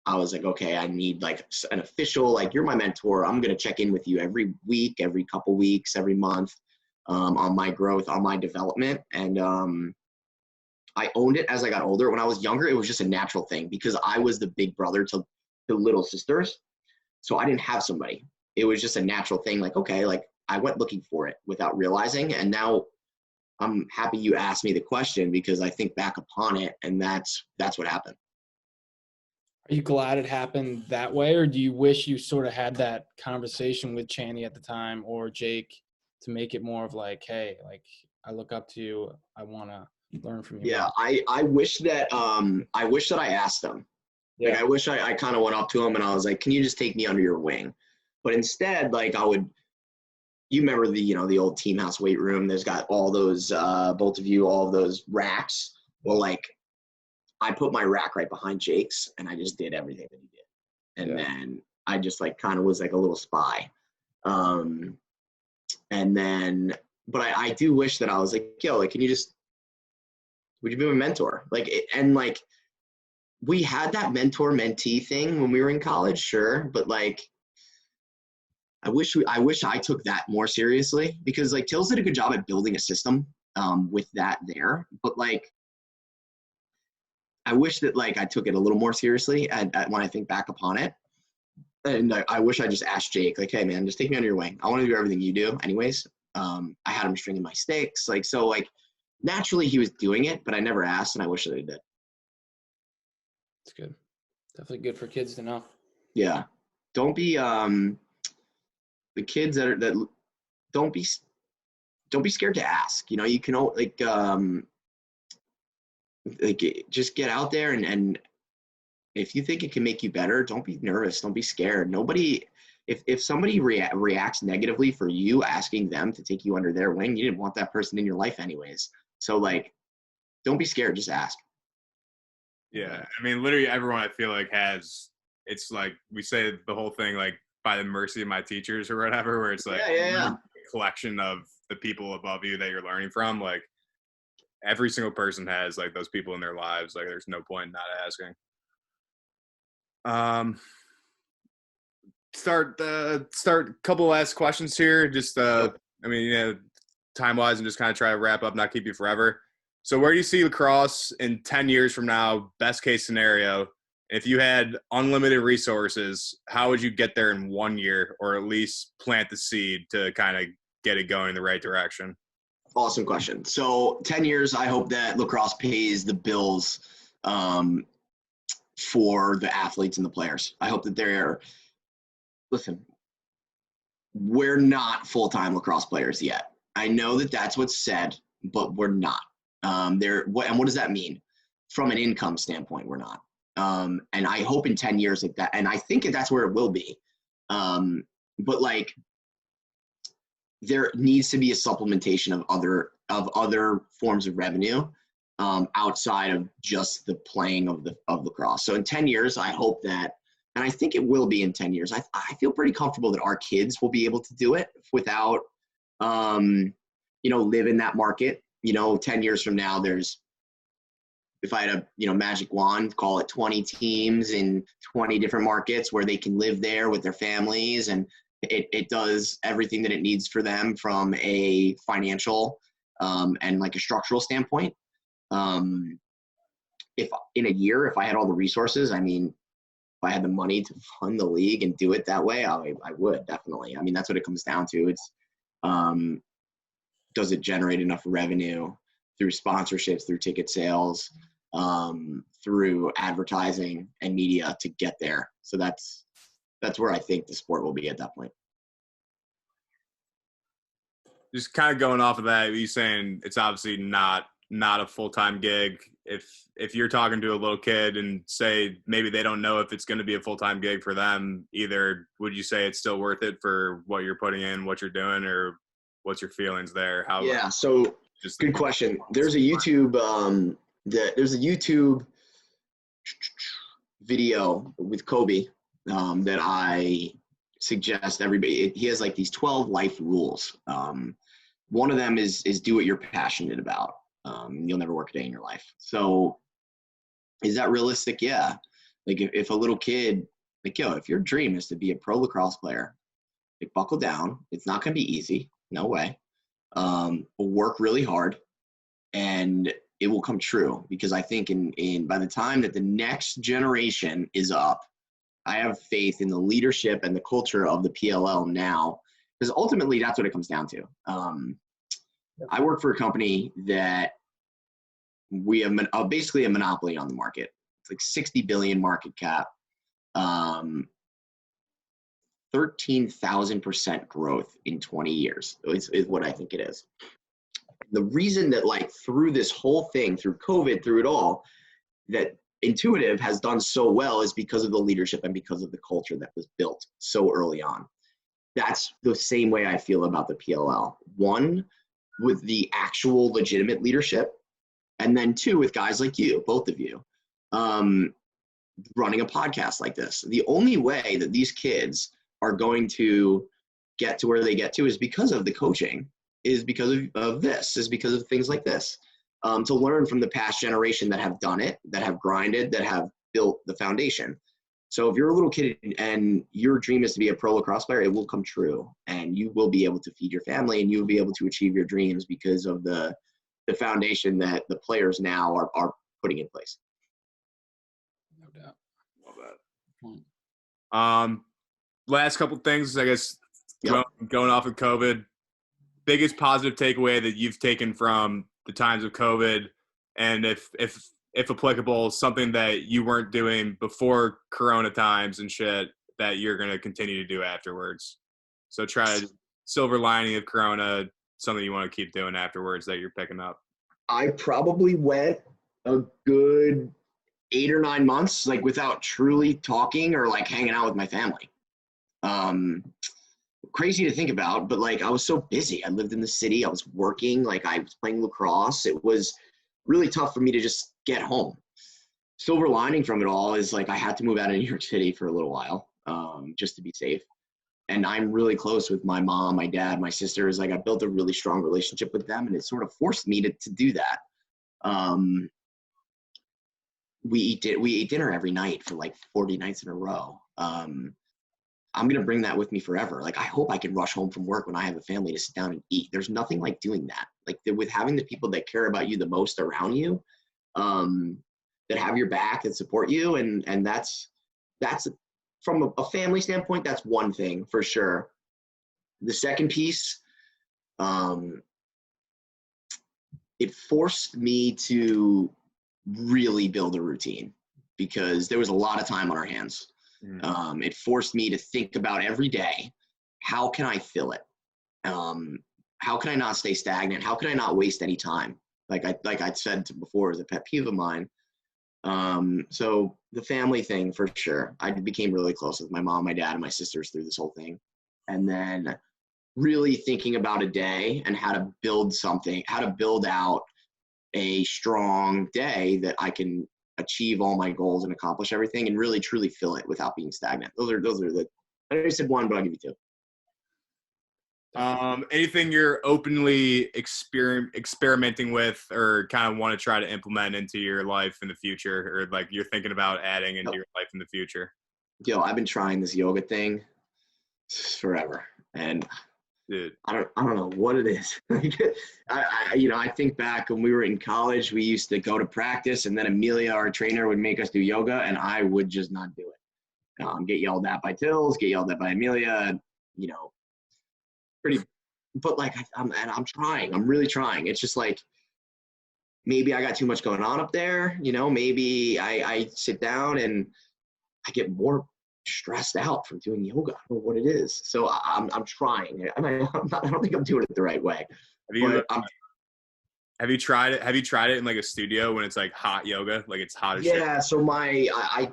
I was okay, I need an official, you're my mentor. I'm going to check in with you every week, every couple weeks, every month, on my growth, on my development. And I owned it as I got older. When I was younger, it was just a natural thing because I was the big brother to the little sisters. So I didn't have somebody. It was just a natural thing. Like, okay, like I went looking for it without realizing. And now I'm happy you asked me the question because I think back upon it and that's what happened. Are you glad it happened that way, or do you wish you sort of had that conversation with Channy at the time or Jake to make it more of like, hey, like I look up to you, I want to learn from you? Yeah, I wish that I asked them. Yeah. Like I wish I kind of went up to him and I was like, can you just take me under your wing? But instead, like you remember the old team house weight room, there's got all those both of you, all of those racks. Well, like I put my rack right behind Jake's and I just did everything that he did. And then I just like kind of was like a little spy. And then, but I do wish that I was like, yo, like, would you be my mentor? Like, and like, we had that mentor-mentee thing when we were in college, sure. But like, I wish I took that more seriously because like Tills did a good job at building a system with that there. But like, I wish that like I took it a little more seriously when I think back upon it. And I wish I just asked Jake, like, hey man, just take me under your wing. I want to do everything you do anyways. I had him stringing my sticks. Like, so like naturally he was doing it, but I never asked and I wish that he did. It's good. Definitely good for kids to know. Yeah. Don't be, the kids that don't be scared to ask, you can like just get out there and if you think it can make you better, don't be nervous. Don't be scared. Nobody, if somebody reacts negatively for you asking them to take you under their wing, you didn't want that person in your life anyways. So like, don't be scared. Just ask. Yeah. I mean, literally everyone I feel like it's like we say the whole thing, like by the mercy of my teachers or whatever, where it's like a collection of the people above you that you're learning from. Like every single person has like those people in their lives. Like there's no point in not asking. Start a couple last questions here. Just I mean, time wise, and just kind of try to wrap up, not keep you forever. So where do you see lacrosse in 10 years from now? Best case scenario, if you had unlimited resources, how would you get there in 1 year, or at least plant the seed to kind of get it going in the right direction? Awesome question. So 10 years, I hope that lacrosse pays the bills for the athletes and the players. I hope that we're not full-time lacrosse players yet. I know that that's what's said, but we're not. And what does that mean? From an income standpoint, we're not. And I hope in 10 years like that, and I think that's where it will be. But like, there needs to be a supplementation of other forms of revenue outside of just the playing of lacrosse. So in 10 years, I hope that, and I think it will be in 10 years. I feel pretty comfortable that our kids will be able to do it without, live in that market. 10 years from now, if I had a, magic wand, call it 20 teams in 20 different markets where they can live there with their families, and it does everything that it needs for them from a financial and like a structural standpoint. If in a year, if I had all the resources, I mean, if I had the money to fund the league and do it that way, I would definitely. I mean, that's what it comes down to. It's does it generate enough revenue through sponsorships, through ticket sales, through advertising and media to get there. So that's where I think the sport will be at that point. Just kind of going off of that, you saying it's obviously not a full-time gig. If you're talking to a little kid and say maybe they don't know if it's going to be a full-time gig for them either, would you say it's still worth it for what you're putting in, what you're doing, or what's your feelings there? Yeah, so good question. There's a YouTube video with Kobe that I suggest everybody. He has like these 12 life rules. One of them is do what you're passionate about. You'll never work a day in your life. So is that realistic? Yeah. Like if a little kid, like, if your dream is to be a pro lacrosse player, like buckle down. It's not going to be easy. No way. Work really hard. And it will come true, because I think by the time that the next generation is up, I have faith in the leadership and the culture of the PLL now, because ultimately that's what it comes down to. I work for a company that we have basically a monopoly on the market. It's like 60 billion market cap, 13,000% growth in 20 years is what I think it is. The reason that, like, through this whole thing, through COVID, through it all, that Intuitive has done so well is because of the leadership and because of the culture that was built so early on. That's the same way I feel about the PLL. One, with the actual legitimate leadership, and then two, with guys like you, both of you, running a podcast like this. The only way that these kids are going to get to where they get to is because of the coaching, is because of this, is because of things like this. To learn from the past generation that have done it, that have grinded, that have built the foundation. So if you're a little kid and your dream is to be a pro lacrosse player, it will come true, and you will be able to feed your family, and you will be able to achieve your dreams because of the foundation that the players now are putting in place. No doubt. Love that. Last couple things, I guess, going off of COVID, biggest positive takeaway that you've taken from the times of COVID, and if applicable, something that you weren't doing before Corona times and shit that you're going to continue to do afterwards. So try silver lining of Corona, something you want to keep doing afterwards that you're picking up. I probably went a good 8 or 9 months, like, without truly talking or like hanging out with my family. Crazy to think about, but like, I was so busy. I lived in the city. I was working, like, I was playing lacrosse. It was really tough for me to just get home. Silver lining from it all is, like, I had to move out of New York City for a little while, just to be safe. And I'm really close with my mom, my dad, my sisters. Like, I built a really strong relationship with them, and it sort of forced me to do that. We eat dinner every night for like 40 nights in a row. I'm going to bring that with me forever. Like, I hope I can rush home from work when I have a family to sit down and eat. There's nothing like doing that. Like, with having the people that care about you the most around you, that have your back, that support you. And that's from a family standpoint, that's one thing for sure. The second piece, it forced me to really build a routine, because there was a lot of time on our hands. It forced me to think about every day, how can I fill it? How can I not stay stagnant? How can I not waste any time? Like I said before, is a pet peeve of mine. So the family thing, for sure. I became really close with my mom, my dad, and my sisters through this whole thing. And then really thinking about a day and how to build something, how to build out a strong day that I can achieve all my goals and accomplish everything and really truly fill it without being stagnant. Those are the, I already said one, but I'll give you two. Anything you're openly experimenting with or kind of want to try to implement into your life in the future, or like you're thinking about adding into your life in the future? Yo, I've been trying this yoga thing forever, and dude, I don't know what it is. I think back when we were in college, we used to go to practice, and then Amelia, our trainer, would make us do yoga, and I would just not do it. Get yelled at by Tills, get yelled at by Amelia, but like, I'm trying. I'm really trying. It's just like, maybe I got too much going on up there. Maybe I sit down and I get more stressed out from doing yoga. I don't know what it is. So I'm trying. I don't think I'm doing it the right way. Have you tried it? Have you tried it in like a studio when it's like hot yoga, like it's hot as shit? Yeah. So I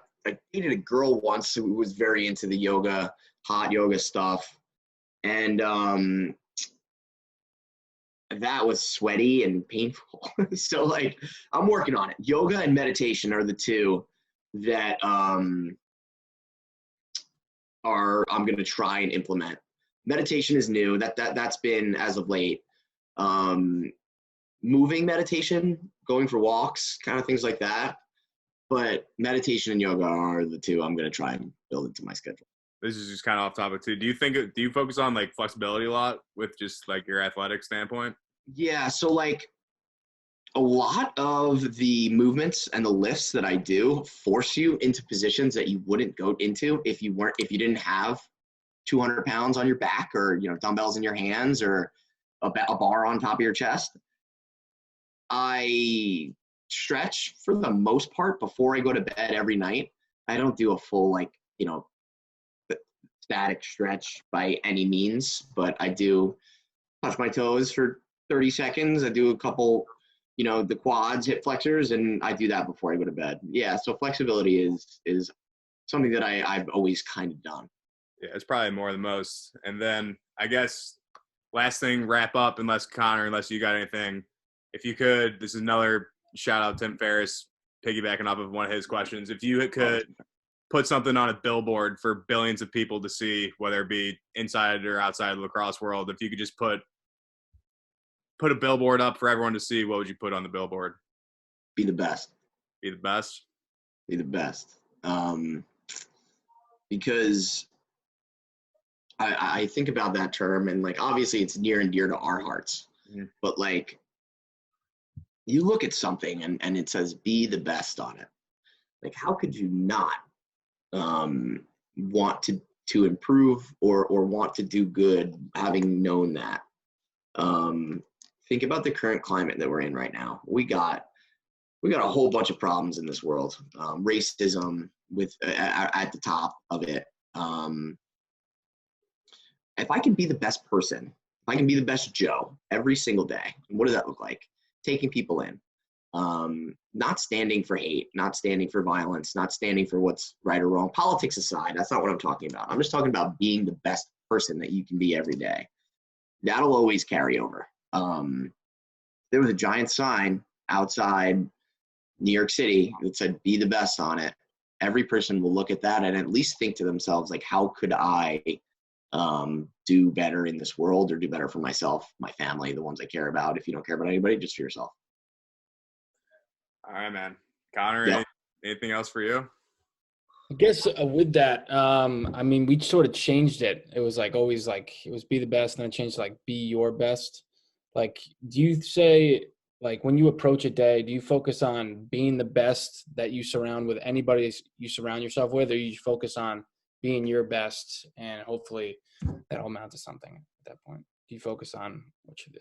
dated a girl once who was very into the yoga, hot yoga stuff, and that was sweaty and painful. So like, I'm working on it. Yoga and meditation are the two that I'm going to try and implement. Meditation is new. That's been as of late. Moving meditation, going for walks, kind of things like that. But meditation and yoga are the two I'm going to try and build into my schedule. This is just kind of off topic too. Do you focus on like flexibility a lot with just like your athletic standpoint? Yeah. So like, A lot of the movements and the lifts that I do force you into positions that you wouldn't go into if you didn't have 200 pounds on your back, or, you know, dumbbells in your hands, or a bar on top of your chest. I stretch for the most part before I go to bed every night. I don't do a full, like, you know, static stretch by any means, but I do touch my toes for 30 seconds. I do a couple, you know, the quads, hip flexors, and I do that before I go to bed. Yeah, so flexibility is something that I've always kind of done. Yeah, it's probably more than most. And then I guess last thing, wrap up, unless you got anything. If you could, this is another shout out Tim Ferriss, piggybacking off of one of his questions. If you could put something on a billboard for billions of people to see, whether it be inside or outside of the lacrosse world, if you could just put a billboard up for everyone to see, what would you put on the billboard? Be the best. Be the best? Be the best. Because I think about that term, and, like, obviously it's near and dear to our hearts. Mm-hmm. But, like, you look at something and it says be the best on it. Like, how could you not want to improve or want to do good, having known that? Think about the current climate that we're in right now. We got a whole bunch of problems in this world. Racism with at the top of it. If I can be the best person, if I can be the best Joe every single day, what does that look like? Taking people in, not standing for hate, not standing for violence, not standing for what's right or wrong. Politics aside, that's not what I'm talking about. I'm just talking about being the best person that you can be every day. That'll always carry over. There was a giant sign outside New York City that said be the best on it. Every person will look at that and at least think to themselves, like, how could I do better in this world, or do better for myself, my family, the ones I care about. If you don't care about anybody, just for yourself. All right, man. Connor, Yeah. Anything else for you? I guess with that, I mean, we sort of changed it. It was like always like it was be the best, and then it changed to like be your best. Like, do you say, like, when you approach a day, do you focus on being the best that you surround with anybody you surround yourself with, or you focus on being your best and hopefully that'll amount to something at that point? Do you focus on what you do?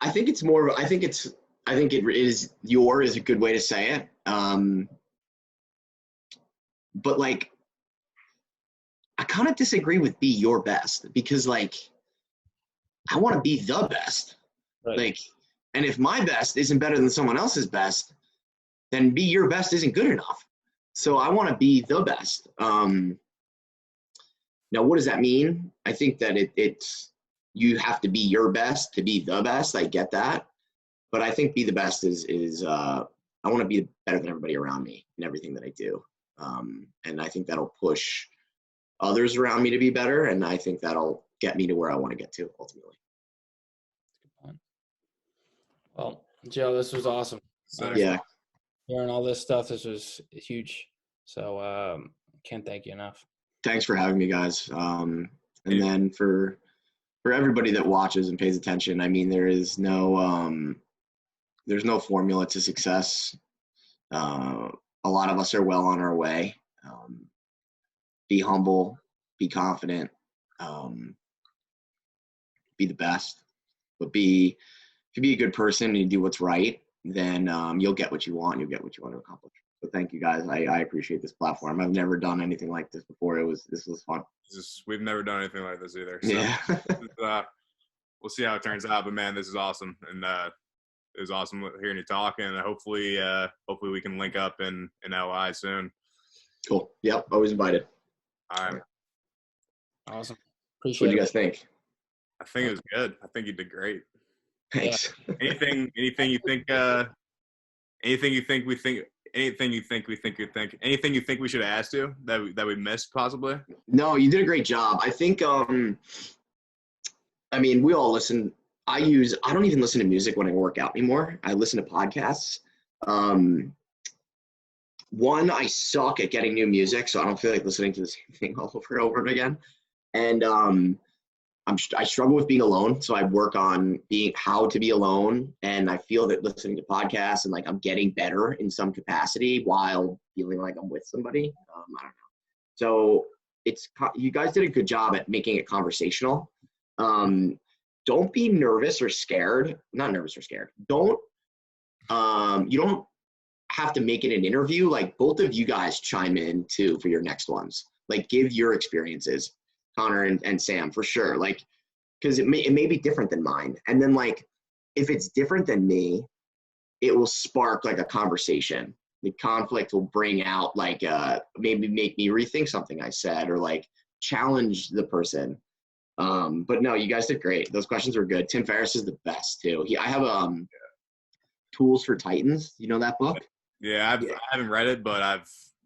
I think it's more of, I think it is Youre is a good way to say it. But, like, I kind of disagree with be your best, because, like, I want to be the best. Right. Like, and if my best isn't better than someone else's best, then be your best isn't good enough. So I want to be the best. Now, what does that mean? I think that it's you have to be your best to be the best. I get that. But I think be the best is I want to be better than everybody around me in everything that I do. And I think that'll push others around me to be better. And I think that'll get me to where I want to get to ultimately. Well, Joe, this was awesome. Yeah. Hearing all this stuff, this was huge. So can't thank you enough. Thanks for having me, guys. And then for everybody that watches and pays attention, I mean, there's no formula to success. A lot of us are well on our way. Be humble, be confident, be the best. But if you be a good person and you do what's right, then you'll get what you want. You'll get what you want to accomplish. So thank you, guys. I appreciate this platform. I've never done anything like this before. This was fun. We've never done anything like this either. So Yeah. We'll see how it turns out. But, man, this is awesome. And it was awesome hearing you talk. And hopefully we can link up in LI soon. Cool. Yep. Always invited. All right. Awesome. Appreciate it. What do you guys think? I think it was good. I think you did great. Thanks. Anything you think we should ask you that we missed possibly? No, you did a great job. I think I mean, we all listen. I don't even listen to music when I work out anymore. I listen to podcasts. One, I suck at getting new music, so I don't feel like listening to the same thing all over and over again. And I struggle with being alone. So I work on how to be alone. And I feel that listening to podcasts and like I'm getting better in some capacity while feeling like I'm with somebody. I don't know. So you guys did a good job at making it conversational. Don't be nervous or scared. Not nervous or scared. You don't have to make it an interview. Like both of you guys chime in too for your next ones. Like give your experiences, Connor and Sam, for sure. Like, because it may be different than mine. And then like, if it's different than me, it will spark like a conversation. The conflict will bring out like, maybe make me rethink something I said or like challenge the person. But no, you guys did great. Those questions were good. Tim Ferriss is the best too. I have Tools for Titans. You know that book? Yeah, I haven't read it, but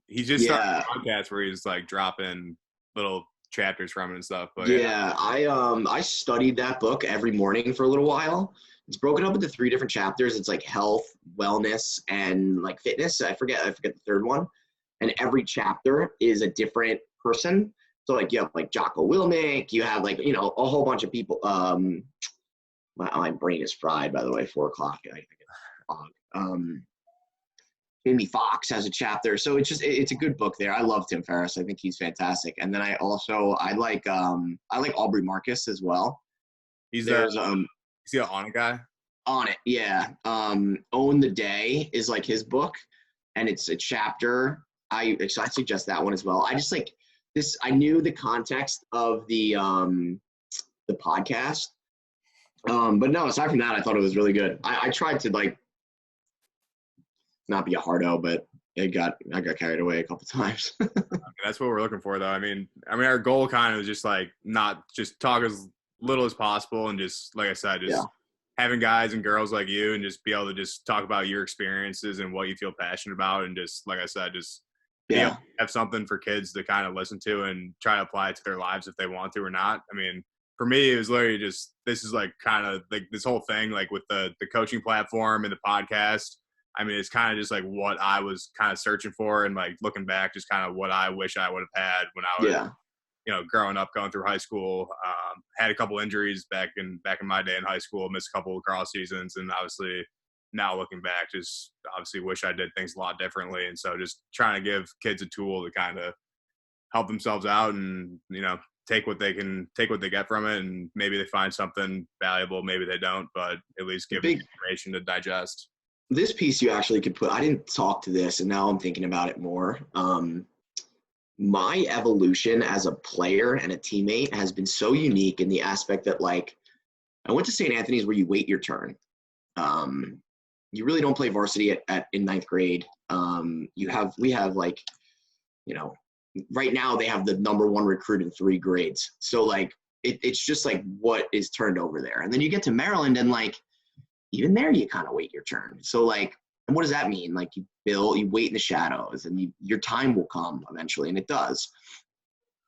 he's just started a podcast where he's like dropping little chapters from it and stuff. But yeah, I studied that book every morning for a little while. It's broken up into 3 different chapters. It's like health, wellness, and like fitness. I forget the third one. And every chapter is a different person. So like you have like Jocko Willemick, you have like, you know, a whole bunch of people. My brain is fried, by the way, 4 o'clock. Jamie Foxx has a chapter. So it's a good book there. I love Tim Ferriss. I think he's fantastic. And then I like Aubrey Marcus as well. Is he an On It guy? On It, yeah. Own the Day is like his book, and it's a chapter. I suggest that one as well. I just like this. I knew the context of the podcast, but no. Aside from that, I thought it was really good. I tried to like not be a hardo, but I got carried away a couple times. That's what we're looking for, though. I mean, our goal kind of is just like not just talk as little as possible, and just like I said, just having guys and girls like you, and just be able to just talk about your experiences and what you feel passionate about, and just like I said, just have something for kids to kind of listen to and try to apply it to their lives if they want to or not. I mean, for me, it was literally just this is like kind of like this whole thing, like with the coaching platform and the podcast. I mean, it's kind of just like what I was kind of searching for, and like looking back, just kind of what I wish I would have had when I was, you know, growing up, going through high school. Had a couple injuries back in my day in high school, missed a couple of lacrosse seasons, and obviously now looking back, just obviously wish I did things a lot differently. And so just trying to give kids a tool to kind of help themselves out, and you know, take what they get from it, and maybe they find something valuable, maybe they don't, but at least give them information to digest. This piece you actually could put, I didn't talk to this, and now I'm thinking about it more. My evolution as a player and a teammate has been so unique in the aspect that, like, I went to St. Anthony's where you wait your turn. You really don't play varsity in 9th grade. We have like, you know, right now they have the #1 recruit in 3 grades. So like, it's just like what is turned over there. And then you get to Maryland, and like, even there you kind of wait your turn. So like, and what does that mean? Like you wait in the shadows, and your time will come eventually, and it does.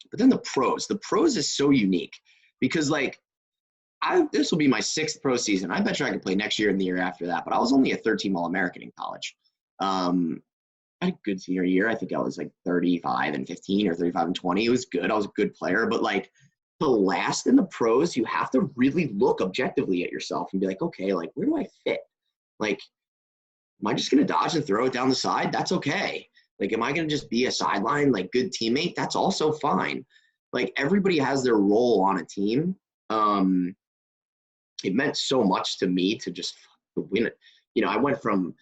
But then the pros is so unique because like, this will be my 6th pro season. I bet you I could play next year and the year after that, but I was only a 13 All-American in college. I had a good senior year. I think I was like 35-15 or 35-20. It was good. I was a good player, but like, to last in the pros, you have to really look objectively at yourself and be like, okay, like, where do I fit? Like, am I just going to dodge and throw it down the side? That's okay. Like, am I going to just be a sideline, like, good teammate? That's also fine. Like, everybody has their role on a team. It meant so much to me to just win it. You know, I went from,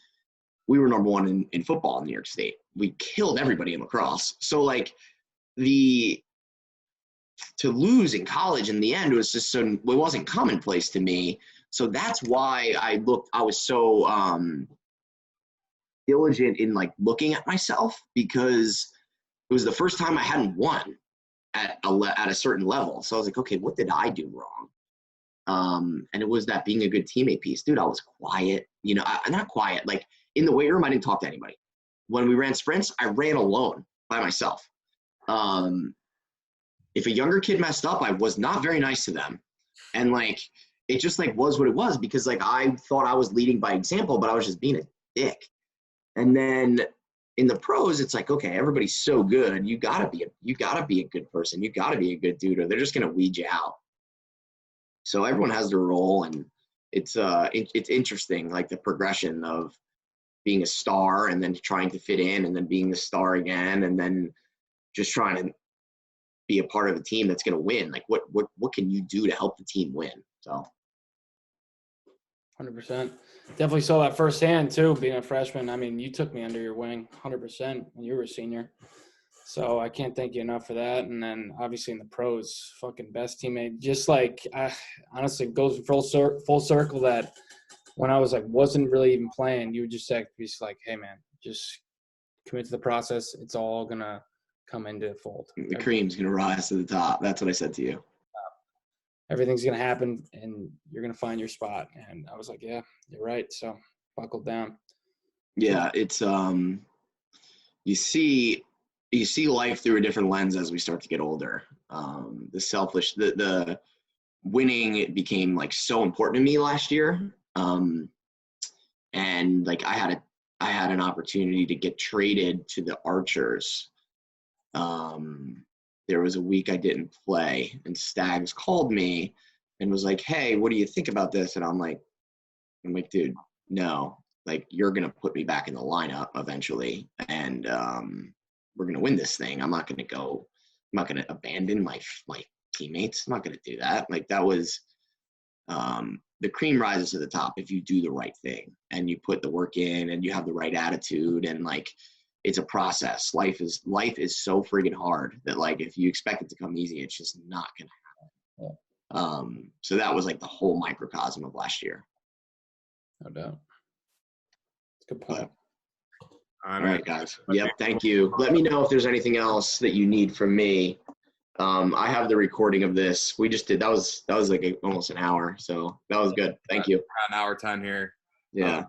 we were #1 in football in New York State. We killed everybody in lacrosse. So, like, to lose in college in the end was just it wasn't commonplace to me. So that's why I was so diligent in like looking at myself, because it was the first time I hadn't won at a certain level. So I was like, okay, what did I do wrong? And it was that being a good teammate piece. Dude, I was quiet, you know, not quiet. Like in the weight room, I didn't talk to anybody. When we ran sprints, I ran alone by myself. If a younger kid messed up, I was not very nice to them. And like, it just like was what it was, because like I thought I was leading by example, but I was just being a dick. And then in the pros, it's like, okay, everybody's so good. You gotta be a good person. You gotta be a good dude, or they're just going to weed you out. So everyone has their role, and it's interesting, like the progression of being a star and then trying to fit in and then being the star again and then just trying to be a part of a team that's going to win. Like what can you do to help the team win? So 100%. Definitely saw that firsthand too, being a freshman. I mean, you took me under your wing 100% when you were a senior. So I can't thank you enough for that. And then obviously in the pros, fucking best teammate. Just like, honestly, it goes full circle that when I was like, wasn't really even playing, you would just be like, hey man, just commit to the process. It's all going to come into the fold. The cream's going to rise to the top. That's what I said to you. Everything's going to happen and you're going to find your spot. And I was like, yeah, you're right. So buckle down. Yeah. It's, you see life through a different lens as we start to get older. The winning, it became like so important to me last year. And like I had an opportunity to get traded to the Archers. There was a week I didn't play, and Stags called me and was like, hey, what do you think about this? And I'm like, dude, no, like you're going to put me back in the lineup eventually. And, we're going to win this thing. I'm not going to abandon my teammates. I'm not going to do that. Like that was, the cream rises to the top if you do the right thing and you put the work in and you have the right attitude, and like, it's a process. Life is so friggin' hard that like, if you expect it to come easy, it's just not going to happen. So that was like the whole microcosm of last year. No doubt. Good point. All right, guys. Yep. Thank you. Let me know if there's anything else that you need from me. I have the recording of this. We just did, that was like almost an hour. So that was good. Thank you. An hour 10 here. Yeah.